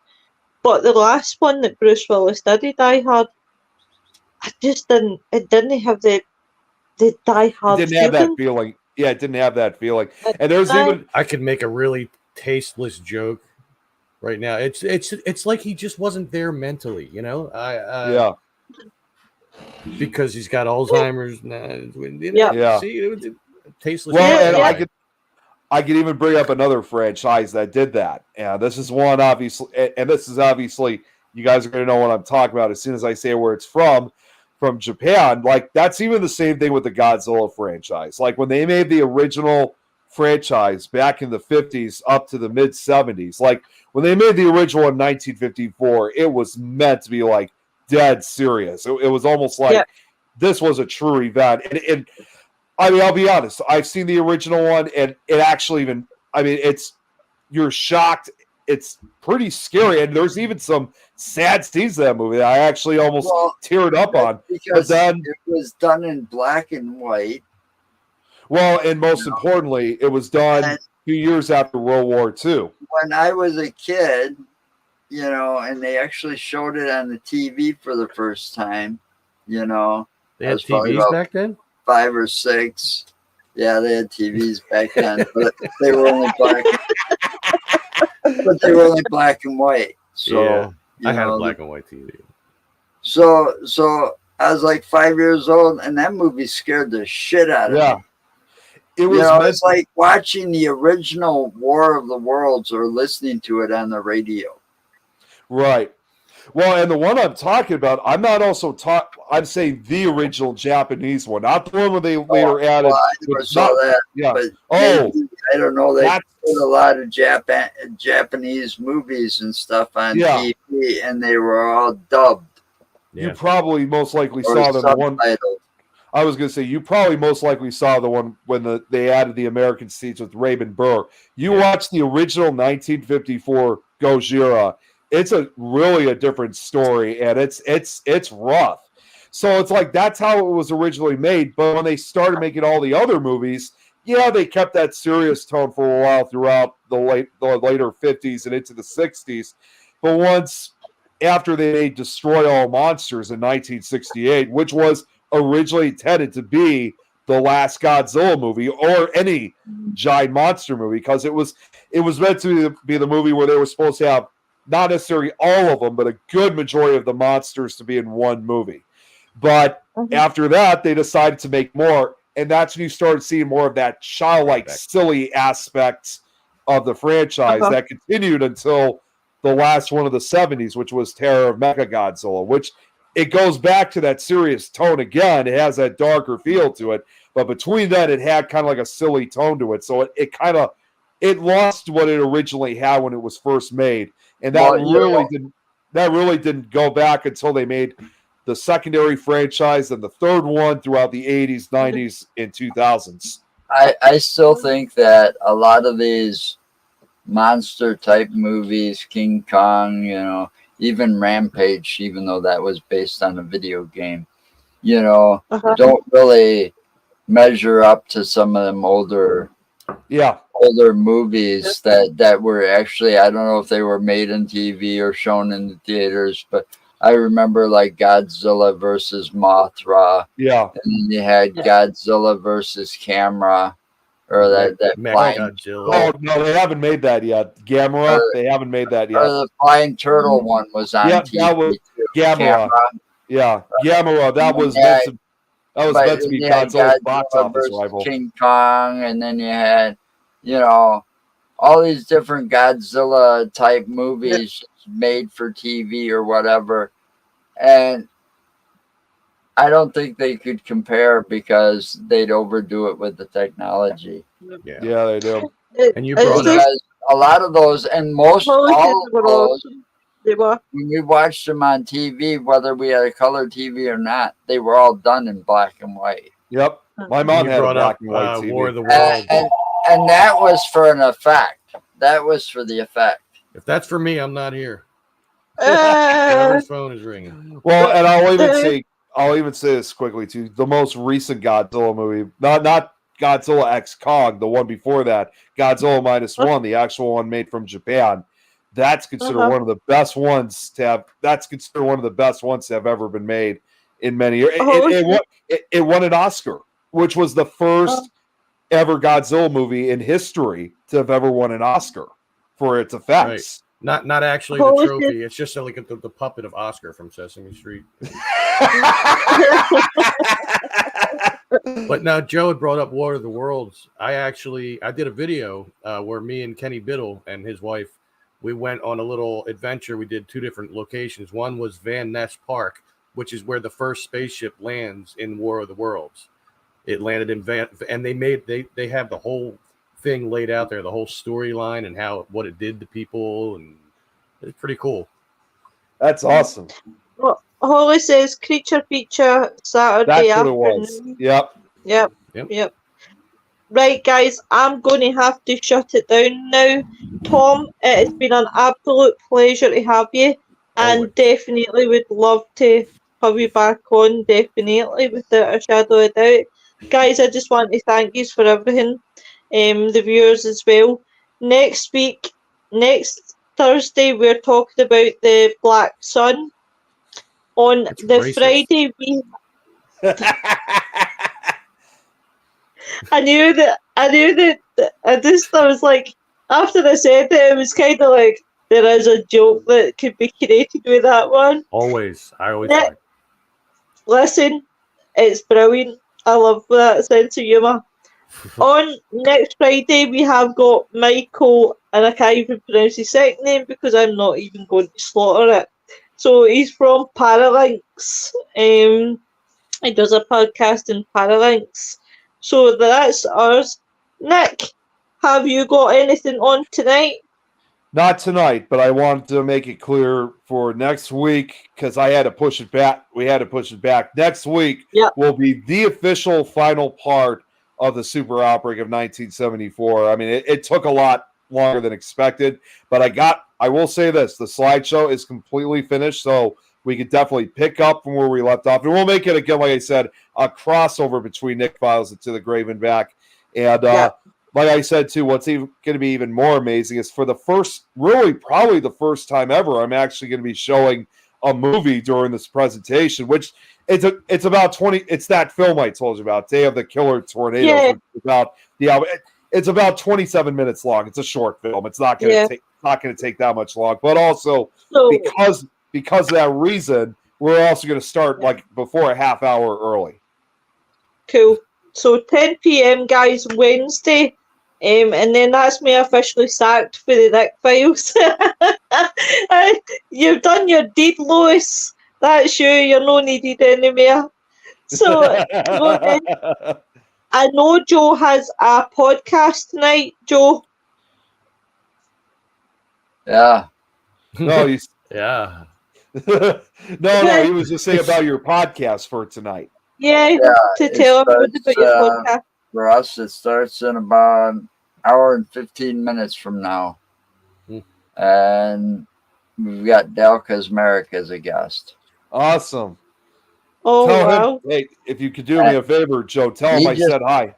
But the last one that Bruce Willis did, Die Hard, I just didn't. It didn't have the Die It Hard didn't have that feeling. feeling. Yeah, it didn't have that feeling. It And there's didn't. even I could make a really tasteless joke right now. It's like he just wasn't there mentally, you know. yeah, Because he's got Alzheimer's. Yeah. Yeah. See, it was a tasteless. well, Yeah, and yeah. I could even bring up another franchise that did that. And this is one obviously, and this is obviously you guys are going to know what I'm talking about as soon as I say where it's from Japan. Like that's even the same thing with the Godzilla franchise. Like when they made the original franchise back in the 50s up to the mid 70s, like when they made the original in 1954, it was meant to be like dead serious. It was almost like Yeah. this was a true event. And I mean, I'll be honest. I've seen the original one, and it actually even. I mean, you're shocked. It's pretty scary, and there's even some sad scenes in that movie that I actually almost teared up on. because But then, it was done in black and white. well, and most importantly, it was done a few years after World War II. When I was a kid, and they actually showed it on the TV for the first time, They had That's probably TVs about- back then. 5 or 6. Yeah, they had TVs back then, but they were only black. But they were only black and white. So Yeah, you I had a know, black and white TV. So I was like 5 years old, and that movie scared the shit out of Yeah, me. it was meant It's like watching the original War of the Worlds or listening to it on the radio. right. Well, and the one I'm talking about, I'm not also I'm saying the original Japanese one, not the one where they later added. Well, I never with saw not- that. Yeah. But Oh, maybe, I don't know. They that's put a lot of Japanese movies and stuff on Yeah. TV, and they were all dubbed you Yeah, probably most likely or saw them one. subtitled. I was going to say you probably most likely saw the one when they added the American scenes with Raymond Burr. You Yeah. watched the original 1954 Gojira. It's really a different story, and it's rough. So it's like that's how it was originally made. But when they started making all the other movies, yeah, they kept that serious tone for a while throughout the later 50s and into the 60s. But once after they made Destroy All Monsters in 1968, which was originally intended to be the last Godzilla movie or any giant monster movie, because it was meant to be the movie where they were supposed to have not necessarily all of them, but a good majority of the monsters to be in one movie. But after that, they decided to make more, and that's when you started seeing more of that childlike, silly aspects of the franchise that continued until the last one of the 70s, which was Terror of Mechagodzilla, which it goes back to that serious tone again. It has that darker feel to it, but between that, it had kind of like a silly tone to it. So it lost what it originally had when it was first made, and that really didn't go back until they made the secondary franchise and the third one throughout the 80s, 90s, and 2000s. I still think that a lot of these monster type movies, King Kong, even Rampage, even though that was based on a video game, don't really measure up to some of them older movies that were actually, I don't know if they were made in TV or shown in the theaters, but I remember like Godzilla versus Mothra. Yeah. And then you had Godzilla versus Gamera, or that flying. Oh no, they haven't made that yet. Gamera, they haven't made that yet. Or the flying turtle one was on TV. That was Gamera. Yeah, Gamera. That was meant to be Godzilla's box office rival. King Kong, and then you had, all these different Godzilla type movies made for TV or whatever. And I don't think they could compare because they'd overdo it with the technology. Yeah, they do. And you brought up a lot of those, and most all of those, they were. when we watched them on TV, whether we had a color TV or not, they were all done in black and white. Yep, my mom had a black and white TV. War of the Worlds. And that was for an effect. That was for the effect. If that's for me, I'm not here. Uh, Whoever's phone is ringing. Well, and I'll even say this quickly too. The most recent Godzilla movie, not Godzilla X Kong, the one before that, Godzilla -1, the actual one made from Japan. That's considered one of the best ones to have. That's considered one of the best ones to have ever been made in many years. It won an Oscar, which was the first ever Godzilla movie in history to have ever won an Oscar for its effects. Right. Not actually the trophy. It's just like the puppet of Oscar from Sesame Street. But now Joe had brought up War of the Worlds. I did a video where me and Kenny Biddle and his wife, we went on a little adventure. We did 2 different locations. One was Van Ness Park, which is where the first spaceship lands in War of the Worlds. It landed in and they have the whole thing laid out there, the whole storyline and what it did to people, and it's pretty cool. That's awesome. Well, Holly says creature feature Saturday That's what afternoon. it was. Yep. Right, guys, I'm going to have to shut it down now. Tom, it has been an absolute pleasure to have you, and definitely would love to have you back on, definitely, without a shadow of a doubt. Guys, I just want to thank you for everything, the viewers as well. Next Thursday, we're talking about the Black Sun. On It's the racist. Friday, we... I knew that I was like, after I said it, it was kind of like, there is a joke that could be created with that one. I always like. Listen, it's brilliant. I love that sense of humour. On next Friday, we have got Michael, and I can't even pronounce his second name because I'm not even going to slaughter it. So he's from Paralinks. He does a podcast in Paralinks. So that's ours. Nick, have you got anything on tonight? Not tonight, but I wanted to make it clear for next week because I had to push it back. We had to push it back. Next week will be the official final part of the super outbreak of 1974. I mean, it took a lot longer than expected, but I will say this, the slideshow is completely finished, so we could definitely pick up from where we left off. And we'll make it, again, like I said, a crossover between Nick Files and To the Grave and Back. And like I said, too, what's going to be even more amazing is for the probably the first time ever, I'm actually going to be showing a movie during this presentation, which it's about 20. It's that film I told you about, Day of the Killer Tornadoes. It's about 27 minutes long. It's a short film. It's not going to take that much long. But also because of that reason, we're also going to start like before a half hour early. Cool. So 10 p.m. guys, Wednesday. And then that's me officially sacked for the Nick Files. You've done your deed, Lois. That's you. You're not needed anymore. So I know Joe has a podcast tonight, Joe. Yeah. No, Yeah. no, he was just saying about your podcast for tonight. Yeah, to tell everybody about your podcast. For us, it starts in about an hour and 15 minutes from now. And we've got Dal Kazmarek as a guest. Awesome. Oh, tell him, hey, if you could do me a favor, Joe, tell him I said hi.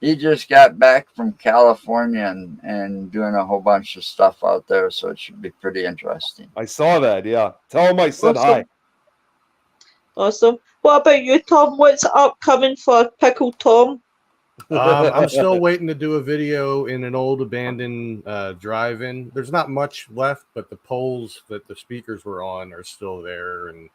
He just got back from California and doing a whole bunch of stuff out there, so it should be pretty interesting. I saw that, yeah. Tell him I said hi. Awesome. What about you, Tom? What's upcoming for Pickle Tom? I'm still waiting to do a video in an old abandoned drive-in. There's not much left, but the poles that the speakers were on are still there, and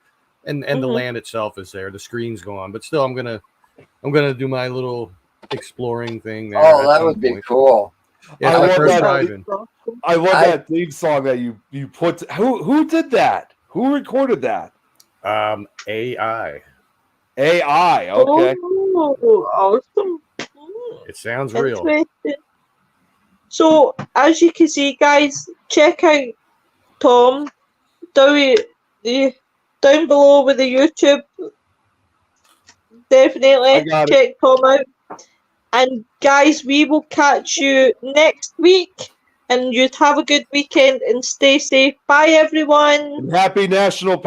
the land itself is there. The screen's gone, but still, I'm gonna do my little exploring thing there. Oh, that would be cool. Yeah, I my first drive-in. I love that theme song that you put. Who did that? Who recorded that? AI. AI. Okay. Oh, awesome. It sounds real. So, as you can see, guys, check out Tom down below with the YouTube. Definitely check Tom out. And guys, we will catch you next week. and you'd have a good weekend and stay safe. Bye, everyone. And happy National